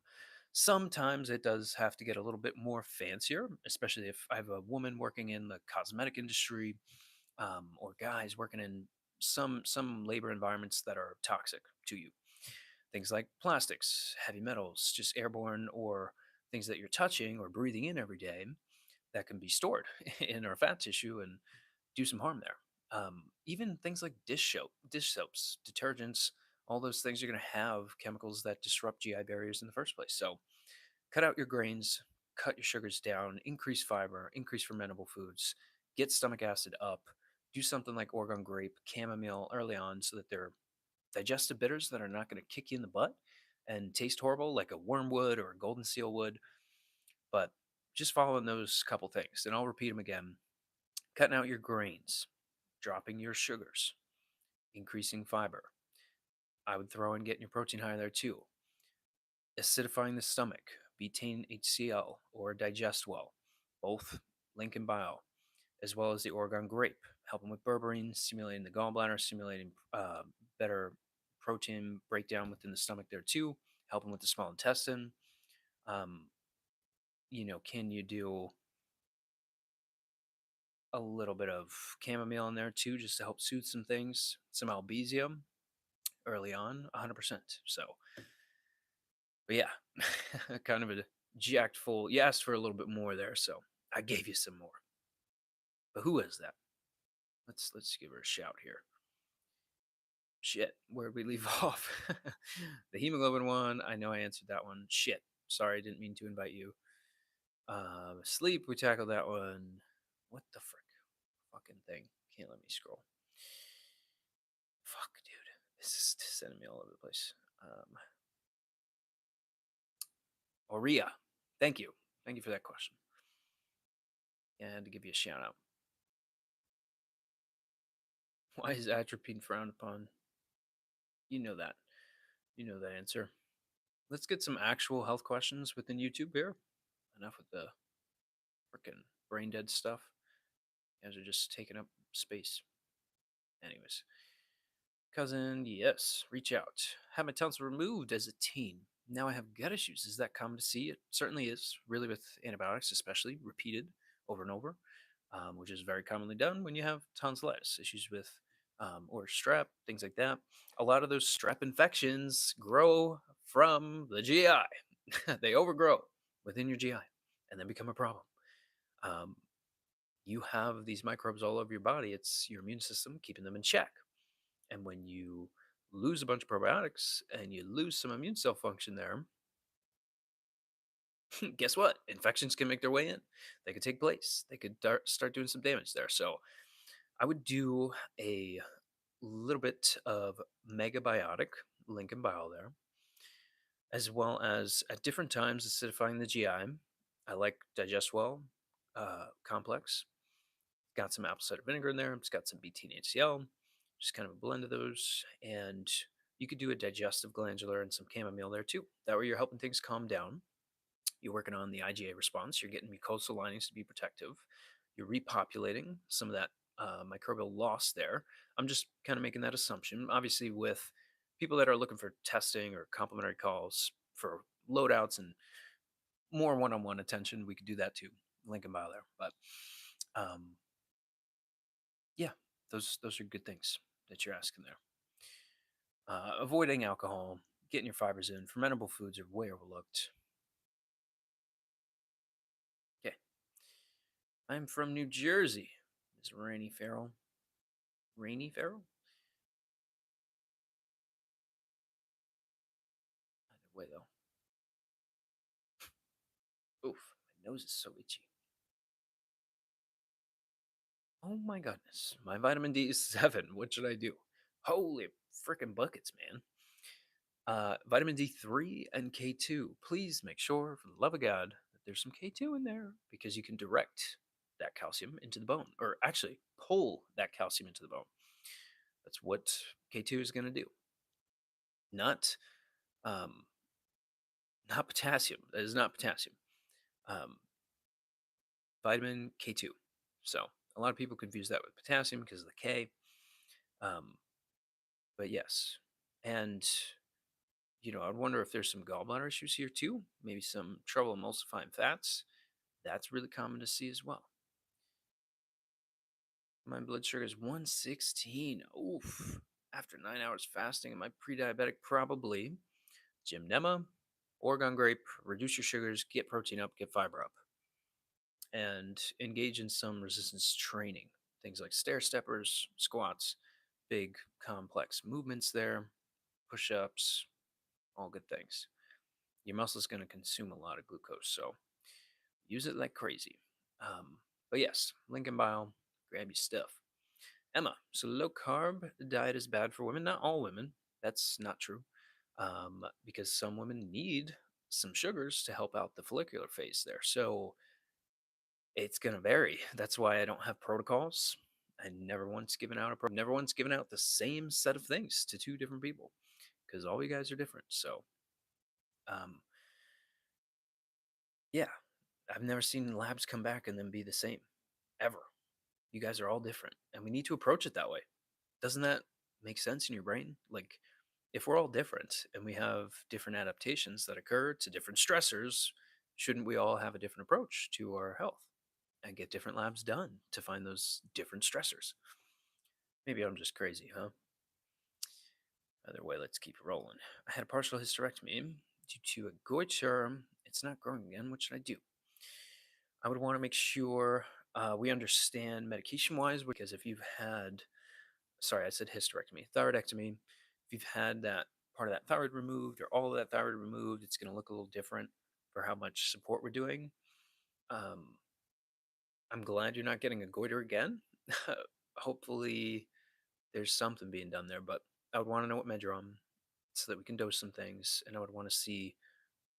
Sometimes it does have to get a little bit more fancier, especially if I have a woman working in the cosmetic industry, or guys working in some labor environments that are toxic to you. Things like plastics, heavy metals, just airborne, or things that you're touching or breathing in every day that can be stored in our fat tissue and do some harm there. Even things like dish soaps, detergents, all those things are going to have chemicals that disrupt GI barriers in the first place. So cut out your grains, cut your sugars down, increase fiber, increase fermentable foods, get stomach acid up, do something like Oregon grape, chamomile early on so that they're digestive bitters that are not going to kick you in the butt and taste horrible like a wormwood or a golden seal would. But just following those couple things, and I'll repeat them again: cutting out your grains, dropping your sugars, increasing fiber. I would throw in getting your protein higher there too. Acidifying the stomach, betaine HCl or digest well, both link in bio, as well as the Oregon grape, helping with berberine, stimulating the gallbladder, stimulating better protein breakdown within the stomach there too, helping with the small intestine. Um, can you do a little bit of chamomile in there too, just to help soothe some things? Some albizia early on, 100%. So, but yeah, kind of a jacked full. You asked for a little bit more there, so I gave you some more. But who is that? Let's give her a shout here. Shit, where'd we leave off? The hemoglobin one. I know I answered that one. Shit, sorry, I didn't mean to invite you. Sleep. We tackled that one. What the frick? Fucking thing. Can't let me scroll. Fuck, dude. This is sending me all over the place. Oria. Thank you. Thank you for that question. And to give you a shout out. Why is atropine frowned upon? You know that. You know that answer. Let's get some actual health questions within YouTube here. Enough with the freaking brain dead stuff. You guys are just taking up space. Anyways. Cousin, yes, reach out. Had my tonsils removed as a teen. Now I have gut issues. Is that common to see? It certainly is, really, with antibiotics, especially repeated over and over, which is very commonly done when you have tonsillitis, issues with or strep, things like that. A lot of those strep infections grow from the GI. They overgrow within your GI and then become a problem. Um, you have these microbes all over your body. It's your immune system keeping them in check. And when you lose a bunch of probiotics and you lose some immune cell function there, guess what? Infections can make their way in. They could take place. They could start doing some damage there. So I would do a little bit of megabiotic, Lincoln Bio there, as well as at different times acidifying the GI. I like Digest Well complex. Got some apple cider vinegar in there. It's got some BT and HCl, just kind of a blend of those. And you could do a digestive glandular and some chamomile there too. That way you're helping things calm down. You're working on the IgA response. You're getting mucosal linings to be protective. You're repopulating some of that microbial loss there. I'm just kind of making that assumption. Obviously, with people that are looking for testing or complimentary calls for loadouts and more one-on-one attention, we could do that too. Link in bio there. But yeah, those are good things that you're asking there. Avoiding alcohol, getting your fibers in, fermentable foods are way overlooked. Okay, I'm from New Jersey. Is Rainy Farrell? Rainy Farrell? Either way though. Oof, my nose is so itchy. Oh my goodness, my vitamin D is 7. What should I do? Holy freaking buckets, man. Vitamin D3 and K2. Please make sure, for the love of God, that there's some K2 in there because you can direct that calcium into the bone, or actually pull that calcium into the bone. That's what K2 is going to do. Not, um, not potassium. That is not potassium. Um, vitamin K2. So a lot of people confuse that with potassium because of the K. Um, but yes, and I'd wonder if there's some gallbladder issues here too. Maybe some trouble emulsifying fats. That's really common to see as well. My blood sugar is 116. Oof. After 9 hours fasting, am I pre-diabetic? Probably. Gymnema, Oregon grape, reduce your sugars, get protein up, get fiber up, and engage in some resistance training. Things like stair steppers, squats, big complex movements there, push ups, all good things. Your muscle's going to consume a lot of glucose, so use it like crazy. But yes, Lincoln Bile, grab your stuff. Emma, so low carb diet is bad for women. Not all women. That's not true. Because some women need some sugars to help out the follicular phase there. So it's going to vary. That's why I don't have protocols. I never once given out the same set of things to two different people because all you guys are different. So, um, yeah, I've never seen labs come back and then be the same ever. You guys are all different, and we need to approach it that way. Doesn't that make sense in your brain? Like, if we're all different and we have different adaptations that occur to different stressors, shouldn't we all have a different approach to our health and get different labs done to find those different stressors? Maybe I'm just crazy, huh? Either way, let's keep rolling. I had a partial hysterectomy due to a goiter. It's not growing again. What should I do? I would want to make sure we understand medication wise, because if you've had, sorry, I said hysterectomy, thyroidectomy, if you've had that part of that thyroid removed or all of that thyroid removed, it's going to look a little different for how much support we're doing. Um, I'm glad you're not getting a goiter again. Hopefully, there's something being done there, but I would want to know what med you're on so that we can dose some things, and I would want to see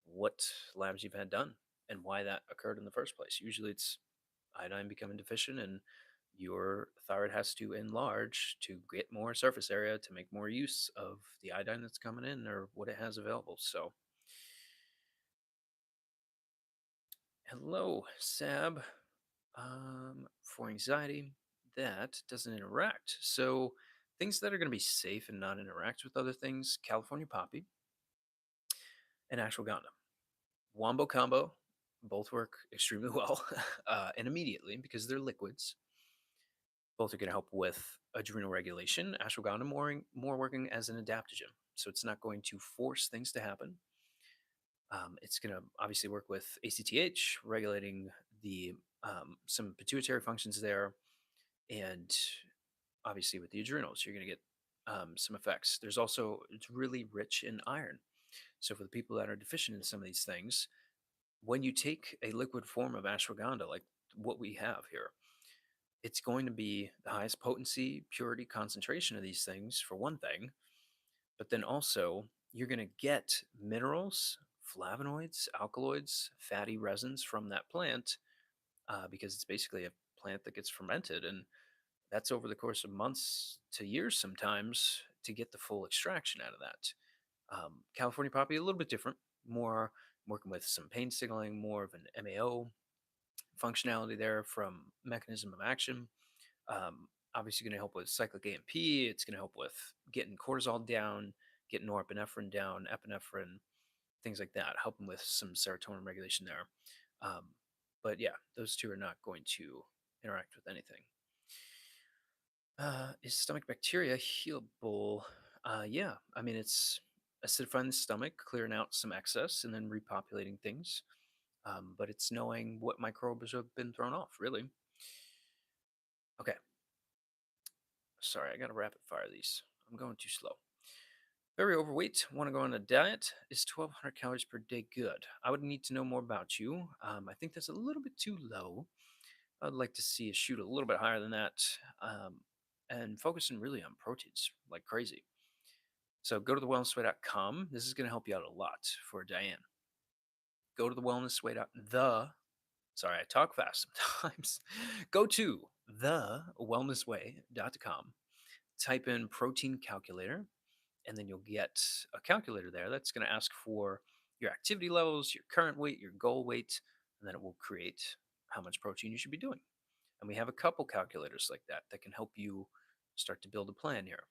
what labs you've had done and why that occurred in the first place. Usually, it's iodine becoming deficient, and your thyroid has to enlarge to get more surface area to make more use of the iodine that's coming in or what it has available. So, hello, Sab. For anxiety, that doesn't interact. So, things that are going to be safe and not interact with other things: California poppy and ashwagandha. Wombo combo, both work extremely well and immediately because they're liquids. Both are going to help with adrenal regulation. Ashwagandha more working as an adaptogen, so it's not going to force things to happen. It's going to obviously work with ACTH, regulating the some pituitary functions there, and obviously with the adrenals, you're going to get some effects. There's also it's really rich in iron. So for the people that are deficient in some of these things, when you take a liquid form of ashwagandha, like what we have here, it's going to be the highest potency, purity, concentration of these things for one thing, but then also you're going to get minerals, flavonoids, alkaloids, fatty resins from that plant because it's basically a plant that gets fermented. And that's over the course of months to years sometimes to get the full extraction out of that. California poppy, a little bit different, more working with some pain signaling, more of an MAO functionality there from mechanism of action. Obviously, going to help with cyclic AMP. It's going to help with getting cortisol down, getting norepinephrine down, epinephrine, things like that, helping with some serotonin regulation there. But yeah, those two are not going to interact with anything. Is stomach bacteria healable? Yeah, I mean, it's acidifying the stomach, clearing out some excess, and then repopulating things. But it's knowing what microbes have been thrown off, really. Okay, sorry, I got to rapid fire these. I'm going too slow. Very overweight, want to go on a diet. Is 1,200 calories per day good? I would need to know more about you. I think that's a little bit too low. I'd like to see a shoot a little bit higher than that, and focusing really on proteins like crazy. So go to thewellnessway.com. This is going to help you out a lot for Diane. Go to the sorry, I talk fast sometimes. Go to thewellnessway.com. Type in protein calculator, and then you'll get a calculator there that's going to ask for your activity levels, your current weight, your goal weight, and then it will create how much protein you should be doing. And we have a couple calculators like that that can help you start to build a plan here.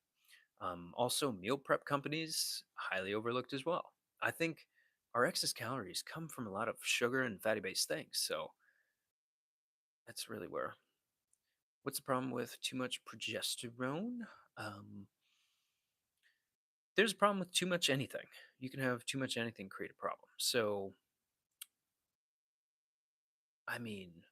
Also, meal prep companies, highly overlooked as well. I think our excess calories come from a lot of sugar and fatty based things. So that's really where. What's the problem with too much progesterone? Um, there's a problem with too much anything. You can have too much anything create a problem. So, I mean,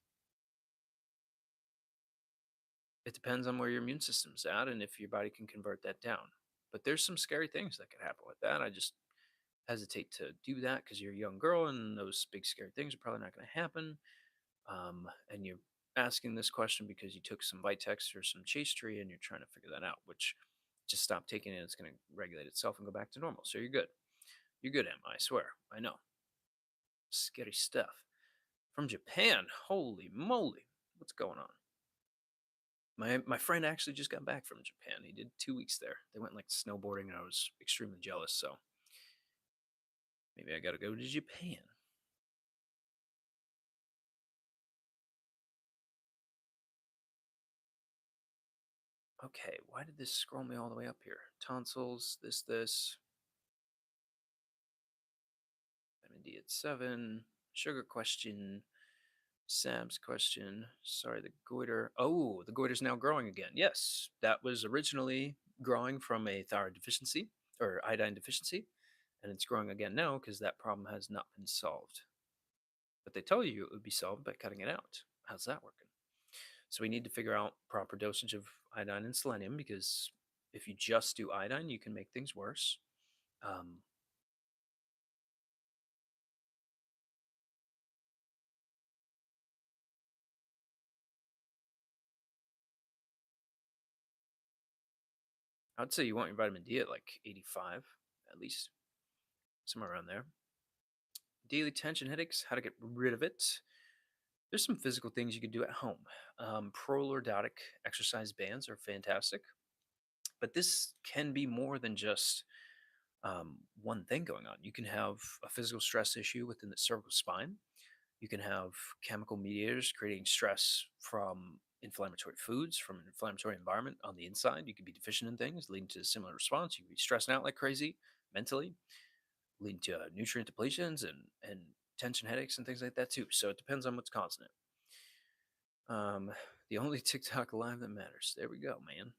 it depends on where your immune system's at and if your body can convert that down. But there's some scary things that can happen with that. I just hesitate to do that because you're a young girl and those big scary things are probably not going to happen. And you're asking this question because you took some Vitex or some Chase Tree and you're trying to figure that out, which just stop taking it. It's going to regulate itself and go back to normal. So you're good. You're good, Emma. I swear. I know. Scary stuff. From Japan. Holy moly. What's going on? My friend actually just got back from Japan. He did 2 weeks there. They went like snowboarding, and I was extremely jealous. So maybe I got to go to Japan. Okay, why did this scroll me all the way up here? Tonsils, this. Vitamin D at 7. Sugar question. Sam's question. Sorry, the goiter. Oh, the goiter's now growing again. Yes, that was originally growing from a thyroid deficiency or iodine deficiency, and it's growing again now because that problem has not been solved. But they tell you it would be solved by cutting it out. How's that working? So we need to figure out proper dosage of iodine and selenium because if you just do iodine, you can make things worse. Um, I'd say you want your vitamin D at like 85, at least, somewhere around there. Daily tension headaches, how to get rid of it. There's some physical things you can do at home. Prolordotic exercise bands are fantastic, but this can be more than just one thing going on. You can have a physical stress issue within the cervical spine. You can have chemical mediators creating stress from inflammatory foods, from an inflammatory environment on the inside. You could be deficient in things, leading to a similar response. You could be stressing out like crazy mentally, leading to nutrient depletions and tension headaches and things like that too. So it depends on what's causing it. The only TikTok live that matters. There we go, man.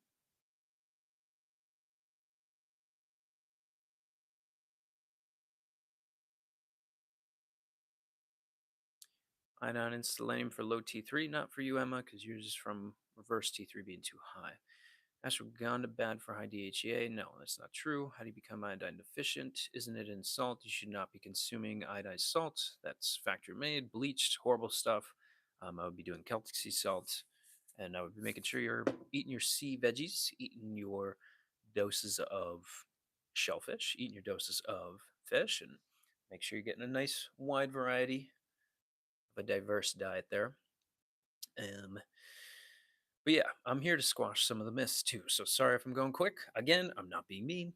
Iodine and selenium for low T3, not for you, Emma, because yours is from reverse T3 being too high. Ashwagandha bad for high DHEA? No, that's not true. How do you become iodine deficient? Isn't it in salt? You should not be consuming iodized salt. That's factory made, bleached, horrible stuff. I would be doing Celtic sea salt, and I would be making sure you're eating your sea veggies, eating your doses of shellfish, eating your doses of fish, and make sure you're getting a nice wide variety of a diverse diet there. Um, but yeah, I'm here to squash some of the myths too. So sorry if I'm going quick. Again, I'm not being mean.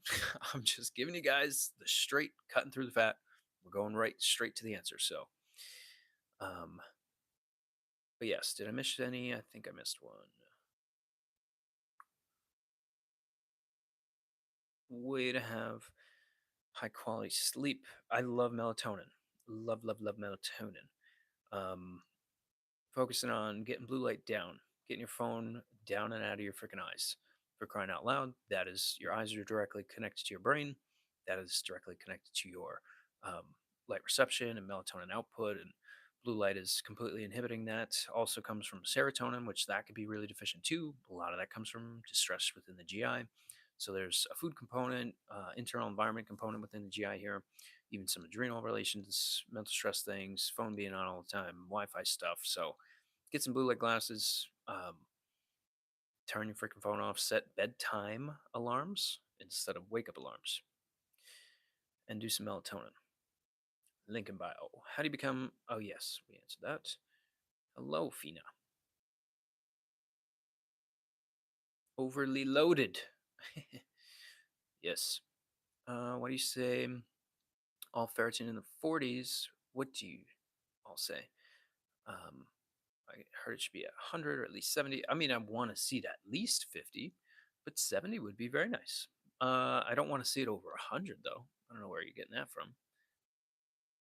I'm just giving you guys the straight cutting through the fat. We're going right straight to the answer. So, um, but yes, did I miss any? I think I missed one. Way to have high quality sleep. I love melatonin. Love, love, love melatonin. Um, Focusing on getting blue light down, getting your phone down and out of your freaking eyes. For crying out loud, that is your eyes are directly connected to your brain. That is directly connected to your um, light reception and melatonin output. And blue light is completely inhibiting that. Also comes from serotonin, which that could be really deficient too. A lot of that comes from distress within the GI. So there's a food component, internal environment component within the GI here, even some adrenal relations, mental stress things, phone being on all the time, Wi-Fi stuff. So get some blue light glasses. Turn your freaking phone off. Set bedtime alarms instead of wake up alarms, and do some melatonin. Link in bio. How do you become? Oh yes, we answered that. Hello, Fina. Overly loaded. Yes. What do you say? All ferritin in the 40s. What do you all say? Um, I heard it should be at 100 or at least 70. I mean, I want to see it at least 50, but 70 would be very nice. I don't want to see it over 100, though. I don't know where you're getting that from.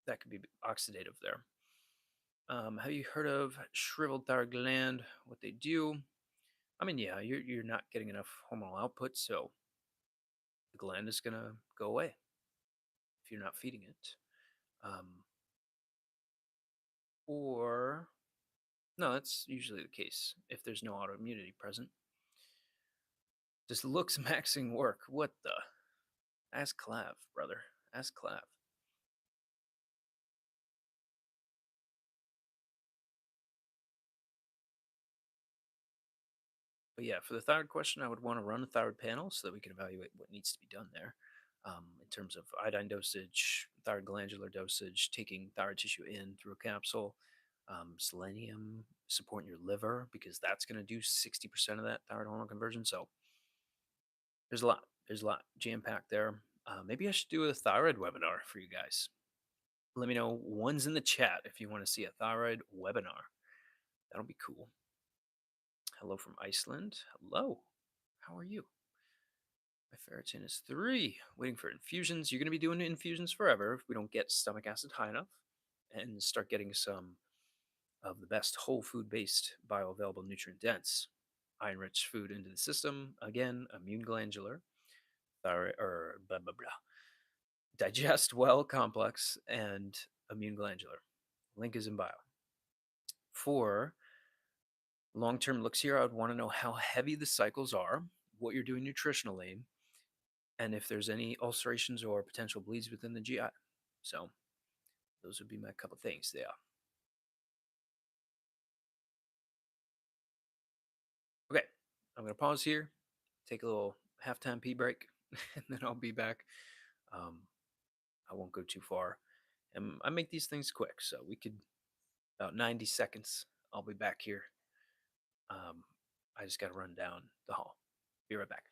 That could be oxidative there. Have you heard of shriveled thyroid gland? What they do? I mean, yeah, you're not getting enough hormonal output, so the gland is gonna go away if you're not feeding it. Um, or no, that's usually the case if there's no autoimmunity present. Does looks maxing work? What the? Ask Clav, brother. Ask Clav. But yeah, for the thyroid question, I would want to run a thyroid panel so that we can evaluate what needs to be done there in terms of iodine dosage, thyroid glandular dosage, taking thyroid tissue in through a capsule, selenium supporting your liver because that's going to do 60% of that thyroid hormone conversion. So there's a lot. There's a lot jam packed there. Maybe I should do a thyroid webinar for you guys. Let me know one's in the chat if you want to see a thyroid webinar. That'll be cool. Hello from Iceland. Hello. How are you? My ferritin is 3. Waiting for infusions. You're going to be doing infusions forever if we don't get stomach acid high enough and start getting some of the best whole food based bioavailable nutrient dense iron rich food into the system. Again, immune glandular, thyroid, or blah, blah, blah. Digest well complex and immune glandular. Link is in bio. For long term looks here, I would want to know how heavy the cycles are, what you're doing nutritionally, and if there's any ulcerations or potential bleeds within the GI. So those would be my couple things there. Okay, I'm gonna pause here, take a little halftime pee break, and then I'll be back. Um, I won't go too far, and I make these things quick, so we could about 90 seconds. I'll be back here. Um, I just got to run down the hall. Be right back.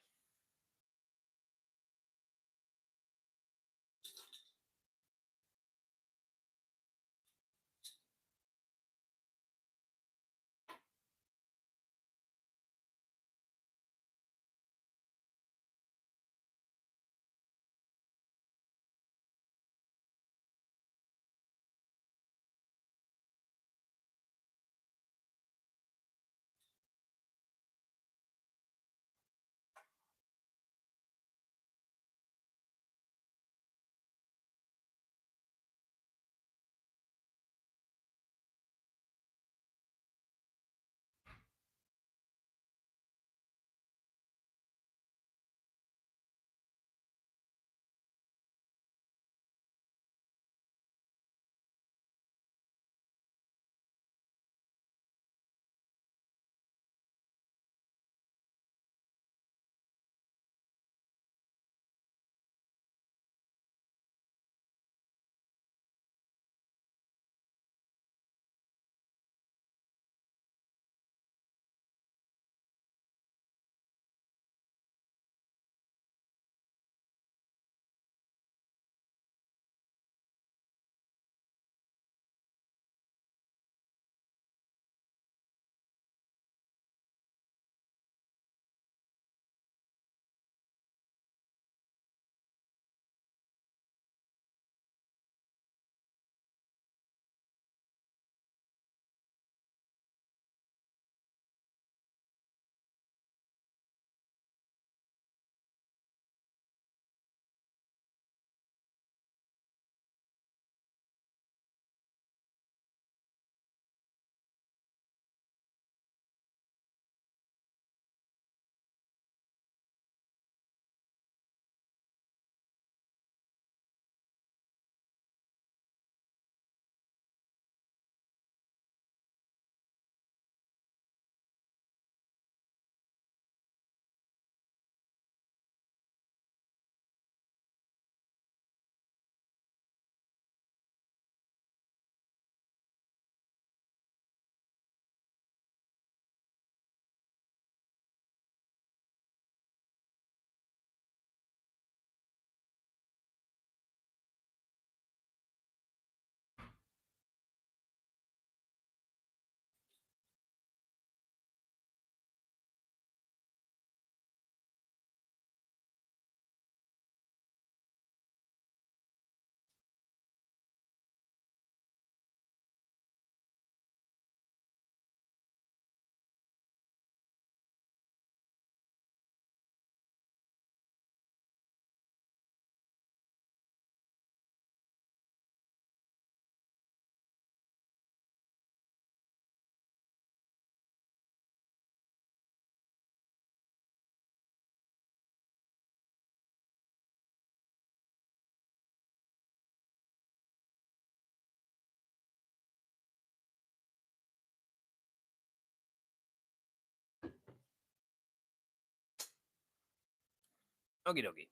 Okie dokie.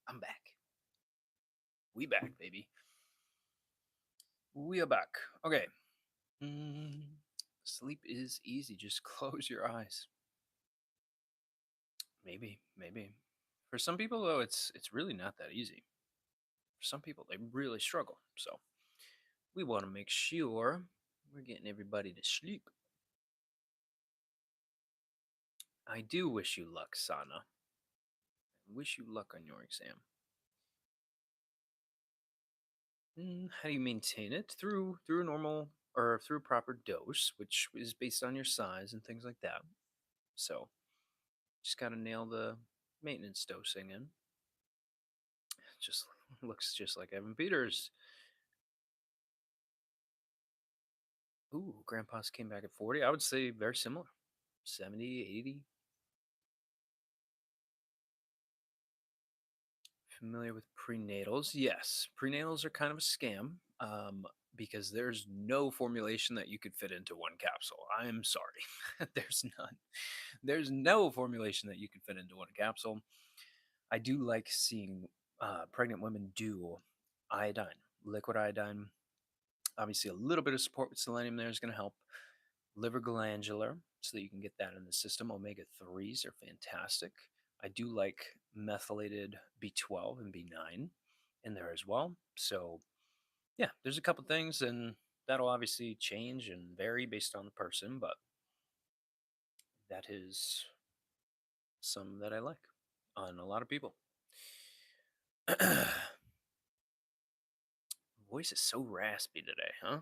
I'm back. We back, baby. We are back. Okay. Mm, sleep is easy. Just close your eyes. Maybe. For some people, though, it's really not that easy. For some people, they really struggle. So we want to make sure we're getting everybody to sleep. I do wish you luck, Sana. Wish you luck on your exam. How do you maintain it? Through a normal or through a proper dose, which is based on your size and things like that. So just gotta nail the maintenance dosing in. Just looks just like Evan Peters. Ooh, Grandpa's came back at 40. I would say very similar. 70, 80. Familiar with prenatals? Yes. Prenatals are kind of a scam because there's no formulation that you could fit into one capsule. I am sorry. There's none. There's no formulation that you could fit into one capsule. I do like seeing pregnant women do iodine, liquid iodine. Obviously, a little bit of support with selenium there is going to help. Liver glandular, so that you can get that in the system. Omega 3s are fantastic. I do like methylated B12 and B9 in there as well. So, yeah, there's a couple things, and that'll obviously change and vary based on the person, but that is some that I like on a lot of people. Voice is so raspy today, huh?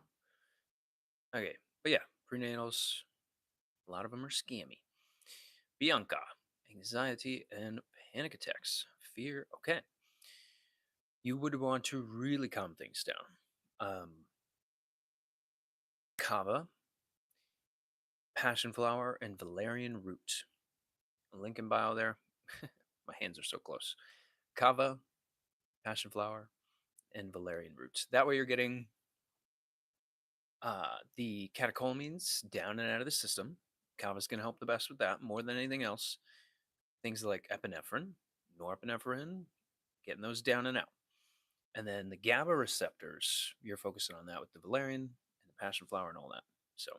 Okay, but yeah, prenatals, a lot of them are scammy. Bianca, anxiety and panic attacks. Fear, okay. You would want to really calm things down. Kava, passion flower, and valerian root. Link in bio there. My hands are so close. Kava, passion flower, and valerian root. That way you're getting the catecholamines down and out of the system. Kava's going to help the best with that more than anything else. Things like epinephrine, norepinephrine, getting those down and out. And then the GABA receptors, you're focusing on that with the valerian and the passion flower and all that. So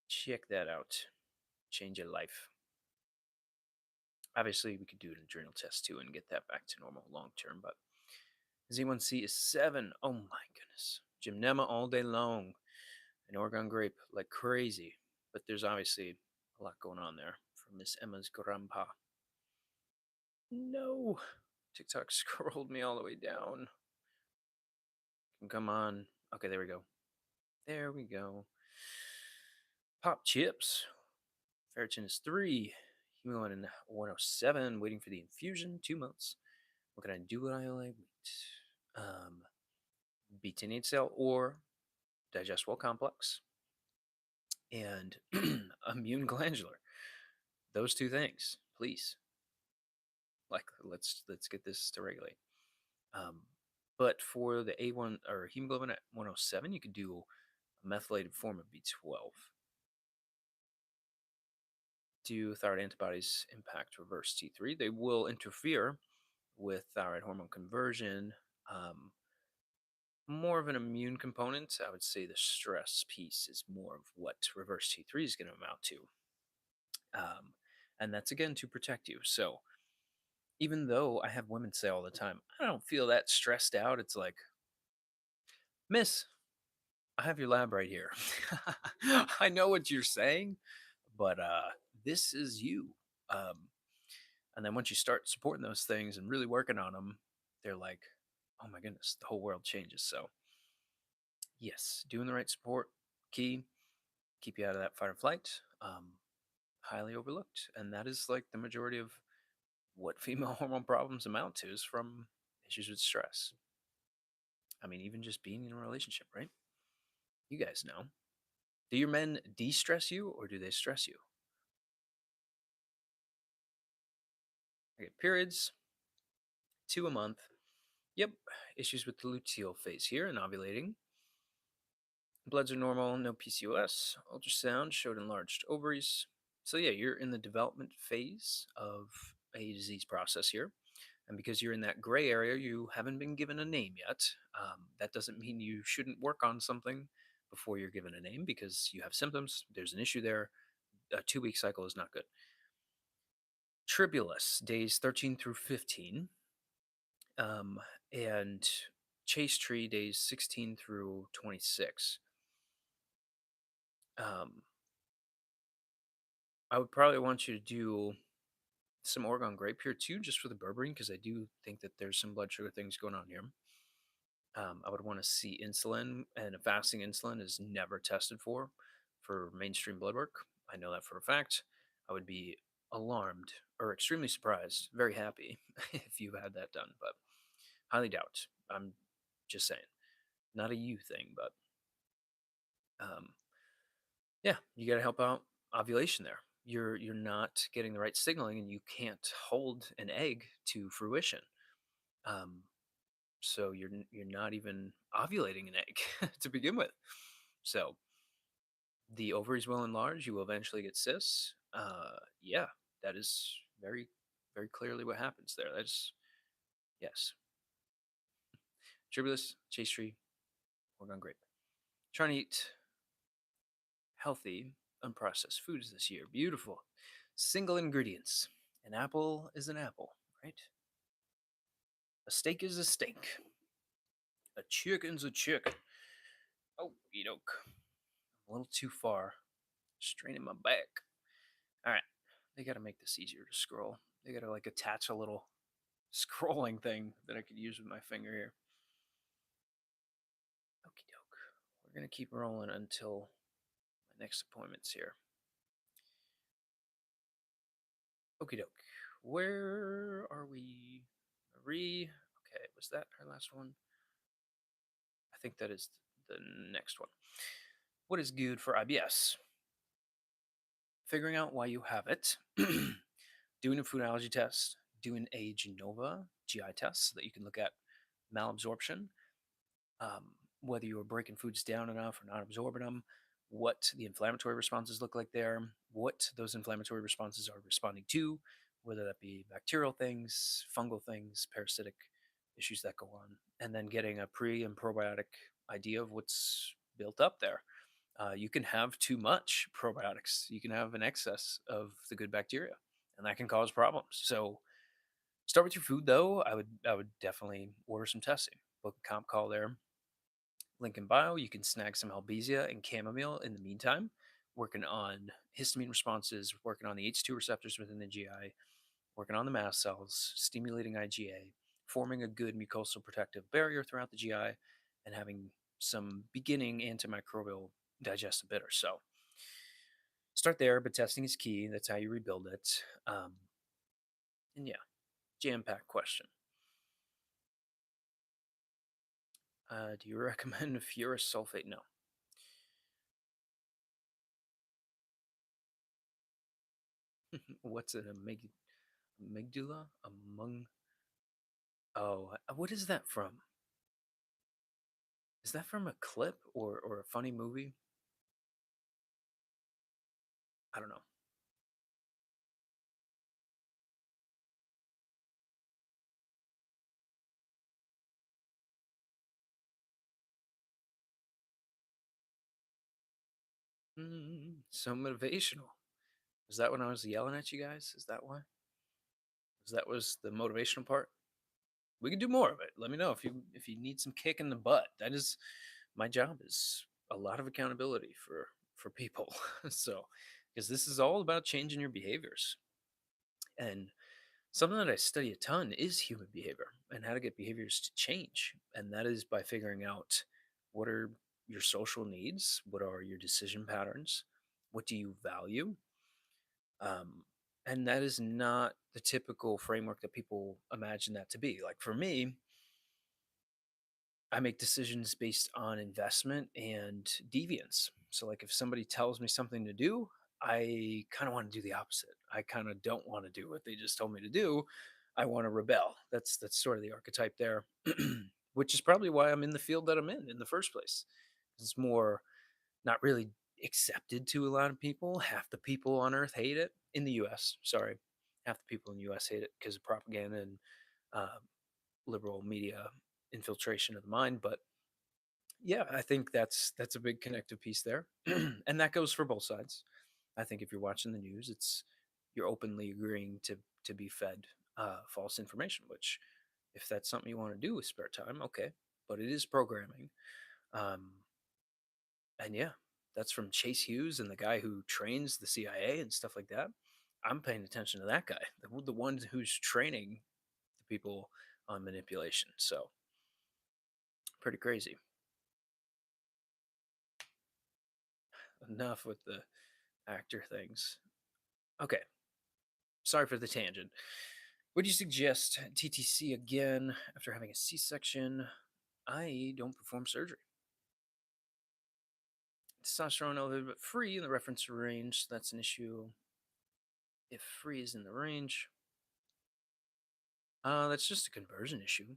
check that out. Change your life. Obviously, we could do an adrenal test too and get that back to normal long term, but Z1C is 7. Oh my goodness. Gymnema all day long. And Oregon grape like crazy. But there's obviously a lot going on there for Miss Emma's grandpa. No. TikTok scrolled me all the way down. Come on. Okay, there we go. There we go. Pop chips. Ferritin is 3. Hemoglobin 107. Waiting for the infusion. 2 months. What can I do while I wait? BT8 cell or digestible complex and immune glandular. Those two things, please. Like let's get this to regulate. Um, but for the A1 or hemoglobin at 107, you could do a methylated form of B12. Do thyroid antibodies impact reverse T3? They will interfere with thyroid hormone conversion. More of an immune component. I would say the stress piece is more of what reverse T3 is going to amount to. And that's again to protect you. So even though I have women say all the time, I don't feel that stressed out, it's like, Miss, I have your lab right here. I know what you're saying, but this is you. Um, and then once you start supporting those things and really working on them, they're like, oh my goodness, the whole world changes. So, yes, doing the right support, key, keep you out of that fight or flight. Highly overlooked. And that is like the majority of what female hormone problems amount to is from issues with stress. I mean, even just being in a relationship, right? You guys know. Do your men de stress you or do they stress you? Okay, periods, 2 a month. Yep, issues with the luteal phase here and ovulating. Bloods are normal, no PCOS. Ultrasound showed enlarged ovaries. So yeah, you're in the development phase of a disease process here. And because you're in that gray area, you haven't been given a name yet. That doesn't mean you shouldn't work on something before you're given a name because you have symptoms. There's an issue there. A 2 week cycle is not good. Tribulus, days 13 through 15, um, and Chase Tree, days 16 through 26. Um, I would probably want you to do some Oregon grape here too, just for the berberine, because I do think that there's some blood sugar things going on here. I would want to see insulin, and a fasting insulin is never tested for mainstream blood work. I know that for a fact. I would be alarmed or extremely surprised, very happy if you had that done, but highly doubt. I'm just saying, not a you thing, but um, yeah, you got to help out ovulation there. You're not getting the right signaling, and you can't hold an egg to fruition. Um, so you're not even ovulating an egg to begin with. So the ovaries will enlarge. You will eventually get cysts. Yeah, that is very clearly what happens there. That's yes. Tribulus, chase tree, Oregon grape. Trying to eat healthy, unprocessed foods this year. Beautiful. Single ingredients. An apple is an apple, right? A steak is a steak. A chicken's a chicken. Oh, you doke. A little too far. Straining my back. All right. They got to make this easier to scroll. They got to like attach a little scrolling thing that I could use with my finger here. Okie doke. We're going to keep rolling until my next appointment's here. Okie doke. Where are we? Marie. Okay, was that our last one? I think that is the next one. What is good for IBS? Figuring out why you have it, doing a food allergy test, doing a Genova GI test so that you can look at malabsorption, whether you are breaking foods down enough or not absorbing them, what the inflammatory responses look like there, what those inflammatory responses are responding to, whether that be bacterial things, fungal things, parasitic issues that go on, and then getting a pre and probiotic idea of what's built up there. You can have too much probiotics. You can have an excess of the good bacteria, and that can cause problems. So start with your food, though. I would definitely order some testing. Book a comp call there. Link in bio. You can snag some Albizia and chamomile in the meantime. Working on histamine responses, working on the H2 receptors within the GI, working on the mast cells, stimulating IgA, forming a good mucosal protective barrier throughout the GI, and having some beginning antimicrobial digestive bitter. So start there, but testing is key. That's how you rebuild it. And yeah, jam-packed question. Do you recommend ferrous sulfate? No. What's it? Amygdala? Among? Oh, what is that from? Is that from a clip or a funny movie? I don't know. So motivational. Was that when I was yelling at you guys? Is that why? That was the motivational part? We can do more of it. Let me know if you need some kick in the butt. That is my job is a lot of accountability for people. So because this is all about changing your behaviors. And something that I study a ton is human behavior and how to get behaviors to change. And that is by figuring out what are your social needs, what are your decision patterns, what do you value, um, and that is not the typical framework that people imagine that to be. Like for me, I make decisions based on investment and deviance. So, like, if somebody tells me something to do, I kind of want to do the opposite. I kind of don't want to do what they just told me to do. I want to rebel. That's sort of the archetype there, which is probably why I'm in the field that I'm in the first place. It's more not really. accepted to a lot of people. Half the people on Earth hate it in the U.S. Sorry, half the people in the U.S. hate it because of propaganda and uh, liberal media infiltration of the mind. But yeah, I think that's a big connective piece there, and that goes for both sides. I think if you're watching the news, it's you're openly agreeing to be fed false information. Which, if that's something you want to do with spare time, okay, but it is programming. Um, and yeah, that's from Chase Hughes and the guy who trains the CIA and stuff like that. I'm paying attention to that guy, the one who's training the people on manipulation. So pretty crazy. Enough with the actor things. Okay, sorry for the tangent. Would you suggest TTC again after having a C-section? I don't perform surgery. Testosterone elevated but free in the reference range. That's an issue. If free is in the range, that's just a conversion issue.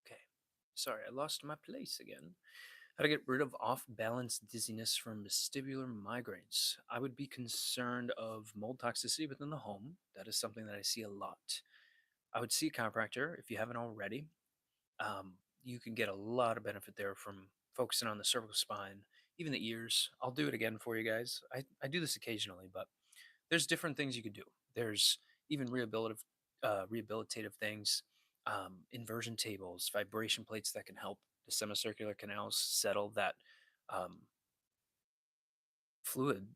Okay. Sorry, I lost my place again. How to get rid of off-balance dizziness from vestibular migraines. I would be concerned of mold toxicity within the home. That is something that I see a lot. I would see a chiropractor if you haven't already. Um, you can get a lot of benefit there from focusing on the cervical spine, even the ears. I'll do it again for you guys. I do this occasionally, but there's different things you could do. There's even rehabilitative things, inversion tables, vibration plates that can help the semicircular canals settle that um, fluid,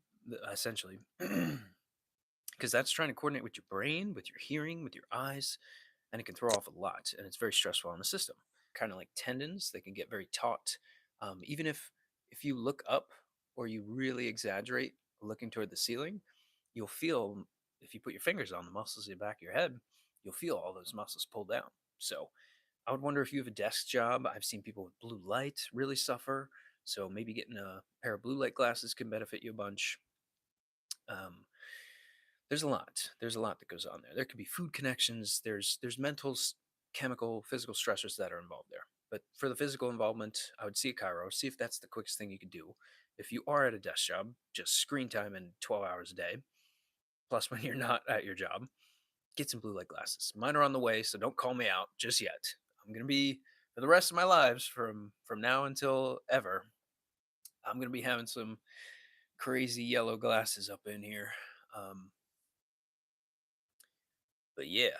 essentially. Because that's trying to coordinate with your brain, with your hearing, with your eyes, and it can throw off a lot, and it's very stressful on the system. Kind of like tendons, they can get very taut. Even if you look up or you really exaggerate looking toward the ceiling, you'll feel if you put your fingers on the muscles in the back of your head, you'll feel all those muscles pull down. So I would wonder if you have a desk job. I've seen people with blue light really suffer. So maybe getting a pair of blue light glasses can benefit you a bunch. Um, there's a lot. There's a lot that goes on there. There could be food connections. There's mental, chemical, physical stressors that are involved there. But for the physical involvement, I would see a chiro, see if that's the quickest thing you could do. If you are at a desk job, just screen time in 12 hours a day, plus when you're not at your job, get some blue light glasses. Mine are on the way, so don't call me out just yet. I'm gonna be for the rest of my lives from now until ever. I'm gonna be having some crazy yellow glasses up in here. Um, but yeah,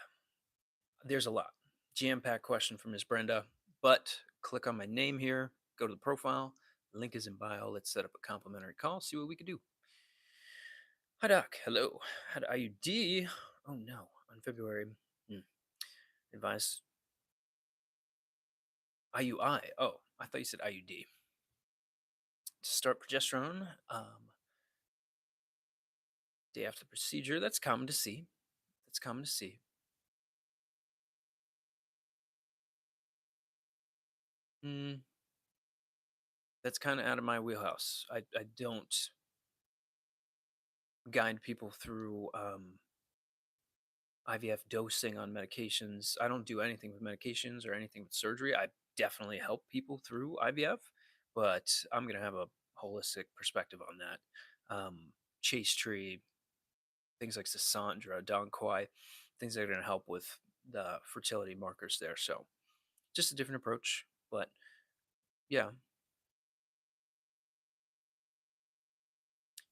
there's a lot. Jam packed question from Miss Brenda. But click on my name here, go to the profile. Link is in bio. Let's set up a complimentary call, see what we can do. Hi, Doc. Hello. Had IUD. Oh, no. On February. Hmm. Advice IUI. Oh, I thought you said IUD. To start progesterone, day after the procedure. That's common to see. That's common to see. Hmm. That's kind of out of my wheelhouse. I don't guide people through IVF dosing on medications. I don't do anything with medications or anything with surgery. I definitely help people through IVF, but I'm going to have a holistic perspective on that. Chase tree, things like Sasandra, Don Quai, things that are going to help with the fertility markers there. So just a different approach, but yeah.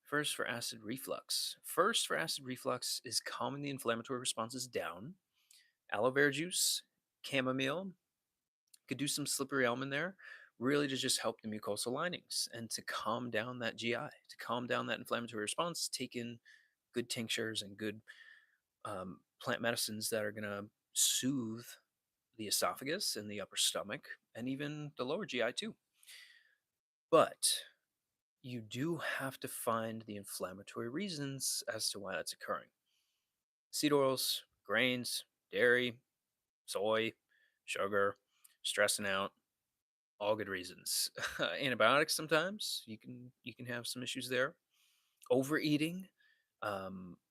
First for acid reflux. First for acid reflux is calming the inflammatory responses down. Aloe vera juice, chamomile, could do some slippery elm in there, really to just help the mucosal linings and to calm down that GI, to calm down that inflammatory response. Take in good tinctures and good plant medicines that are going to soothe the esophagus and the upper stomach and even the lower GI too. But you do have to find the inflammatory reasons as to why that's occurring. Seed oils, grains, dairy, soy, sugar, stressing out, all good reasons. Antibiotics sometimes you can have some issues there. Overeating,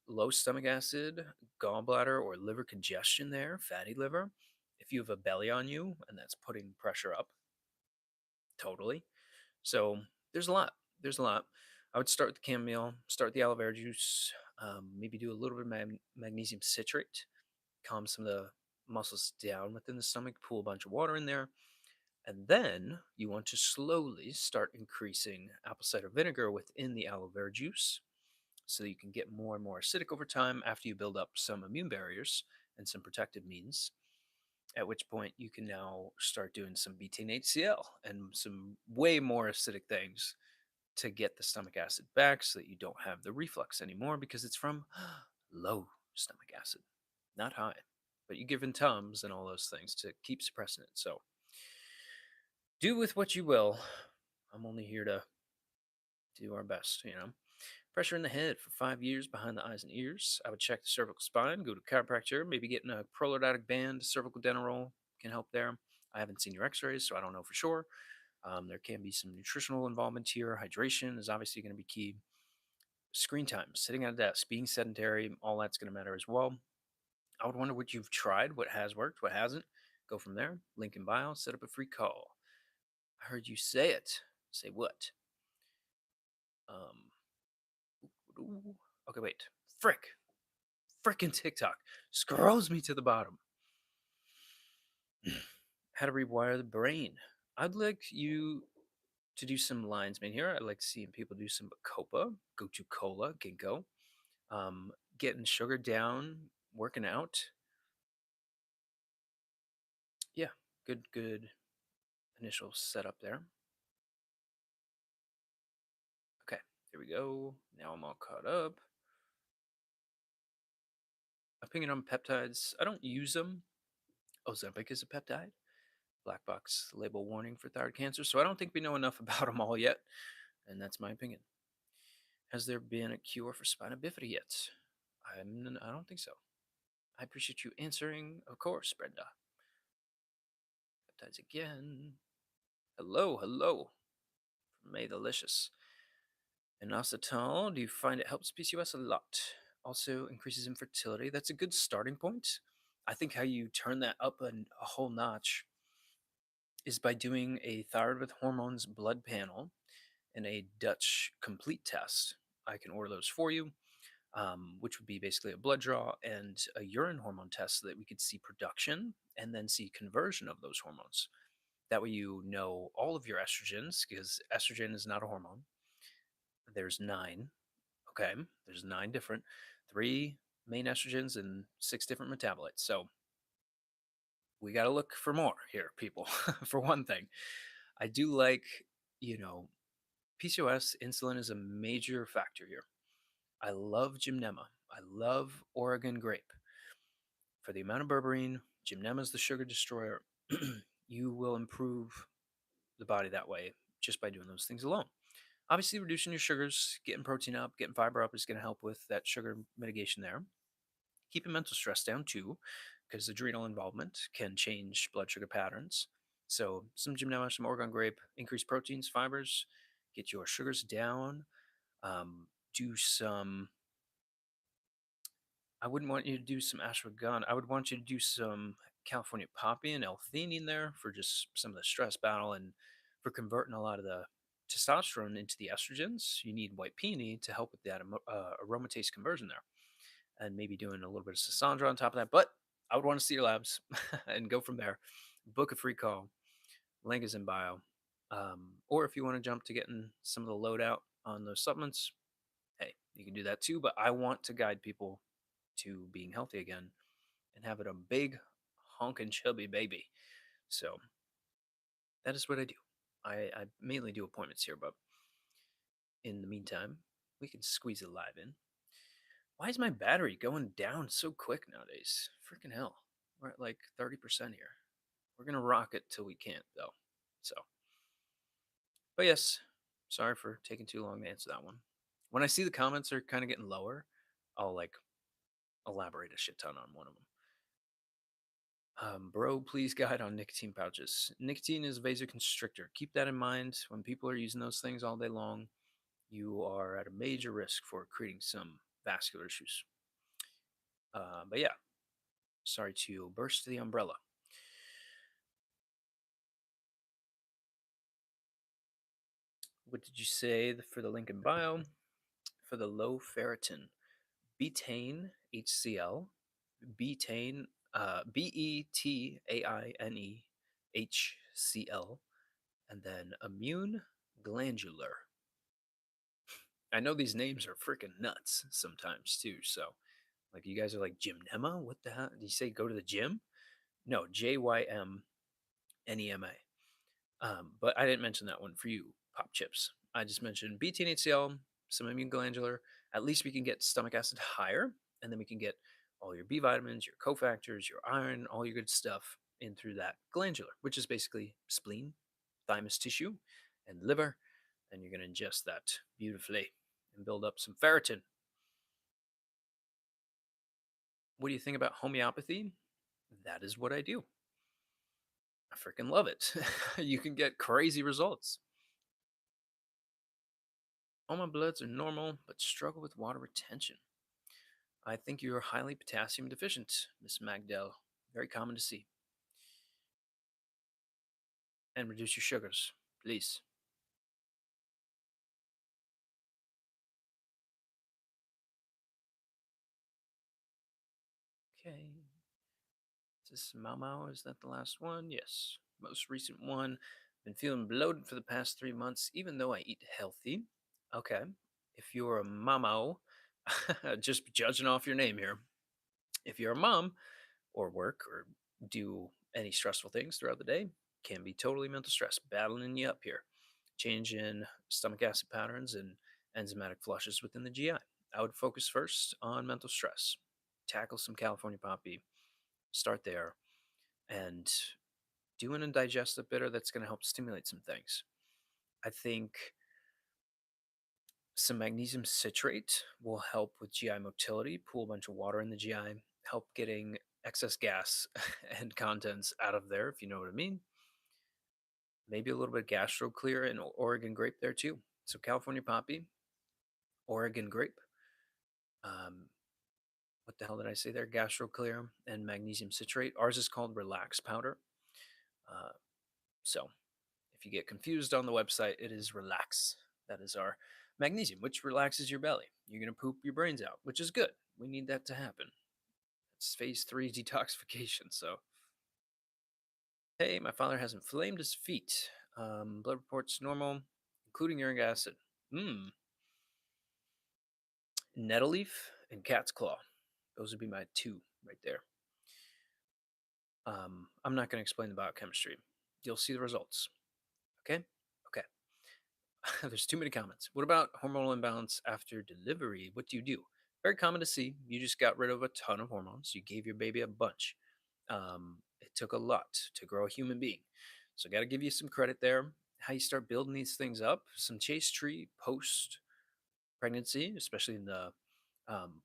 low stomach acid, gallbladder or liver congestion there, fatty liver, if you have a belly on you and that's putting pressure up, totally. So there's a lot. There's a lot. I would start with the chamomile, start the aloe vera juice, maybe do a little bit of magnesium citrate, calm some of the muscles down within the stomach, pool a bunch of water in there. And then you want to slowly start increasing apple cider vinegar within the aloe vera juice so that you can get more and more acidic over time after you build up some immune barriers and some protective means. At which point you can now start doing some betaine HCl and some way more acidic things to get the stomach acid back so that you don't have the reflux anymore because it's from low stomach acid, not high. But you give in Tums and all those things to keep suppressing it. So do with what you will. I'm only here to do our best. Pressure in the head for 5 years behind the eyes and ears. I would check the cervical spine, go to chiropractor, maybe getting a prolordotic band, cervical dental roll can help there. I haven't seen your x-rays, so I don't know for sure. There can be some nutritional involvement here. Hydration is obviously going to be key. Screen time, sitting at a desk, being sedentary, all that's going to matter as well. I would wonder what you've tried, what has worked, what hasn't. Go from there. Link in bio, set up a free call. I heard you say it. Say what? Um, okay, wait. Frickin' TikTok scrolls me to the bottom. How to rewire the brain. I'd like you to do some lines, man. Here, I like seeing people do some Bacopa, go to cola, ginkgo, getting sugar down, working out. Yeah, good initial setup there. Okay, here we go. Now I'm all caught up. Opinion on peptides. I don't use them. Ozempic is a peptide. Black box label warning for thyroid cancer. So I don't think we know enough about them all yet. And that's my opinion. Has there been a cure for spina bifida yet? I don't think so. I appreciate you answering. Of course, Brenda. Peptides again. Hello. May delicious. Inositol, do you find it helps PCOS a lot? Also increases infertility. That's a good starting point. I think how you turn that up a whole notch is by doing a thyroid with hormones blood panel and a Dutch complete test. I can order those for you, which would be basically a blood draw and a urine hormone test so that we could see production and then see conversion of those hormones. That way, you know all of your estrogens because estrogen is not a hormone. There's nine. Okay. There's nine different, three main estrogens and six different metabolites. So we got to look for more here, people. For one thing, I do like, you know, PCOS, insulin is a major factor here. I love Gymnema. I love Oregon grape. For the amount of berberine, Gymnema is the sugar destroyer. You will improve the body that way just by doing those things alone. Obviously, reducing your sugars, getting protein up, getting fiber up is going to help with that sugar mitigation there. Keeping mental stress down too, because adrenal involvement can change blood sugar patterns. So, some Gymnema, some Oregon grape, increase proteins, fibers, get your sugars down. Do some I wouldn't want you to do some ashwagandha. I would want you to do some California poppy and L-theanine there for just some of the stress battle and for converting a lot of the testosterone into the estrogens. You need white peony to help with that aromatase conversion there, and maybe doing a little bit of Sasandra on top of that. But I would want to see your labs and go from there. Book a free call. Link is in bio. Or if you want to jump to getting some of the loadout on those supplements, hey, you can do that too. But I want to guide people to being healthy again and having a big honking chubby baby. So that is what I do. I mainly do appointments here, but in the meantime, we can squeeze it live in. Why is my battery going down so quick nowadays? Freaking hell. We're at like 30% here. We're going to rock it till we can't, though. So, but yes, sorry for taking too long to answer that one. When I see the comments are kind of getting lower, I'll like elaborate a shit ton on one of them. Bro, please guide on nicotine pouches. Nicotine is a vasoconstrictor. Keep that in mind. When people are using those things all day long, you are at a major risk for creating some vascular issues. But yeah, sorry to burst the umbrella. What did you say for the link in bio? For the low ferritin, betaine HCl, betaine, BETAINE HCl, and then immune glandular. I know these names are freaking nuts sometimes too. So, like, you guys are like, Gymnema? What the hell? Did you say go to the gym? No, JYMNEMA. But I didn't mention that one for you, Pop Chips. I just mentioned betaine HCl, some immune glandular. At least we can get stomach acid higher, and then we can get all your B vitamins, your cofactors, your iron, all your good stuff in through that glandular, which is basically spleen, thymus tissue, and liver. And you're going to ingest that beautifully and build up some ferritin. What do you think about homeopathy? That is what I do. I freaking love it. You can get crazy results. All my bloods are normal, but struggle with water retention. I think you are highly potassium deficient, Miss Magdell. Very common to see. And reduce your sugars, please. Okay. Is this Mau Mau? Is that the last one? Yes. Most recent one. Been feeling bloated for the past 3 months, even though I eat healthy. Okay. If you're a Mau, just judging off your name here. If you're a mom or work or do any stressful things throughout the day, can be totally mental stress, battling you up here. Change in stomach acid patterns and enzymatic flushes within the GI. I would focus first on mental stress, tackle some California poppy, start there, and doing a digestive bitter that's going to help stimulate some things. I think some magnesium citrate will help with GI motility, pool a bunch of water in the GI, help getting excess gas and contents out of there, if you know what I mean. Maybe a little bit of gastro clear and Oregon grape there too. So California poppy, Oregon grape. What the hell did I say there? Gastro clear and magnesium citrate. Ours is called relax powder. Uh, so if you get confused on the website, it is relax. That is our magnesium, which relaxes your belly. You're going to poop your brains out, which is good. We need that to happen. It's phase 3 detoxification. So, hey, my father has inflamed his feet. Blood reports normal, including uric acid. Nettle leaf and cat's claw. Those would be my two right there. I'm not going to explain the biochemistry. You'll see the results. Okay? Okay. There's too many comments. What about hormonal imbalance after delivery? What do you do? Very common to see. You just got rid of a ton of hormones. You gave your baby a bunch. It took a lot to grow a human being. So, got to give you some credit there. How you start building these things up. Some chase tree post pregnancy, especially in the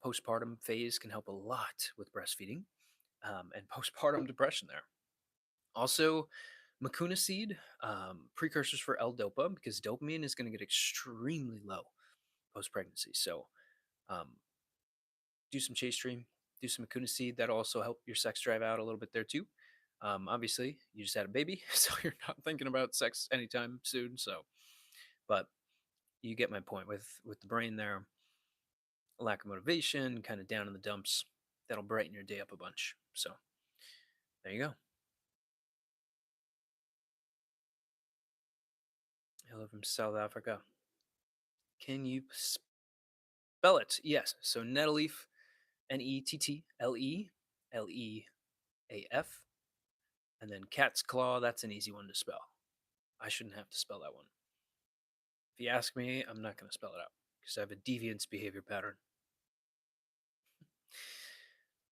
postpartum phase, can help a lot with breastfeeding and postpartum depression there. Also, Mucuna seed, precursors for L-Dopa, because dopamine is going to get extremely low post pregnancy. So, um, do some chase tree, do some Mucuna seed. That'll also help your sex drive out a little bit there too. Obviously, you just had a baby, so you're not thinking about sex anytime soon. So, but you get my point with the brain there. Lack of motivation, kind of down in the dumps. That'll brighten your day up a bunch. So, there you go. Hello from South Africa. Can you spell it? Yes. So nettle leaf, Nettleaf, and then cat's claw. That's an easy one to spell. I shouldn't have to spell that one. If you ask me, I'm not going to spell it out because I have a deviance behavior pattern.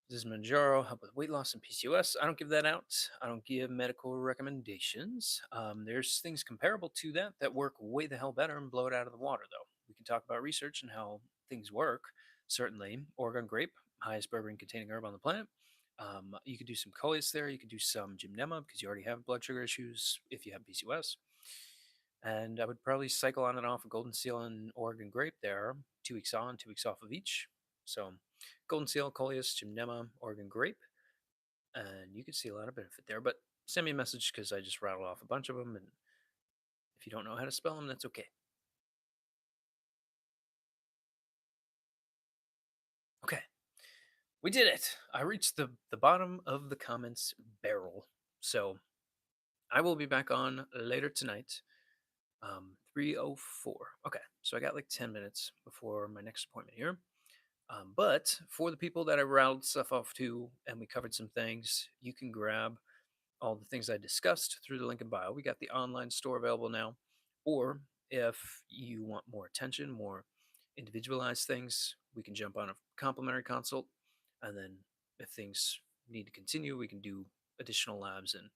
This is Manjaro, help with weight loss and PCOS. I don't give that out. I don't give medical recommendations. There's things comparable to that that work way the hell better and blow it out of the water, though. We can talk about research and how things work. Certainly, Oregon grape, highest berberine containing herb on the planet. You could do some coleus there. You could do some gymnema because you already have blood sugar issues if you have PCOS. And I would probably cycle on and off a golden seal and Oregon grape there, 2 weeks on, 2 weeks off of each. So Golden seal, coleus, gymnema, Oregon grape, and you can see a lot of benefit there. But send me a message because I just rattled off a bunch of them, and if you don't know how to spell them, that's okay. Okay, we did it. I reached the bottom of the comments barrel. So I will be back on later tonight. 3:04. Okay, so I got like 10 minutes before my next appointment here. But for the people that I rattled stuff off to and we covered some things, you can grab all the things I discussed through the link in bio. We got the online store available now. Or if you want more attention, more individualized things, we can jump on a complimentary consult. And then if things need to continue, we can do additional labs and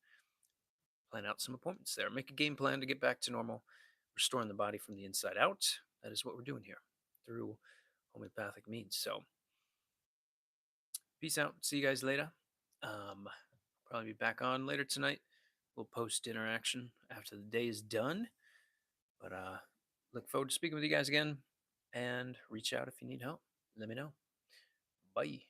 plan out some appointments there. Make a game plan to get back to normal, restoring the body from the inside out. That is what we're doing here through homeopathic means. So, peace out. See you guys later. Probably be back on later tonight. We'll post interaction after the day is done. But look forward to speaking with you guys again and reach out if you need help. Let me know. Bye.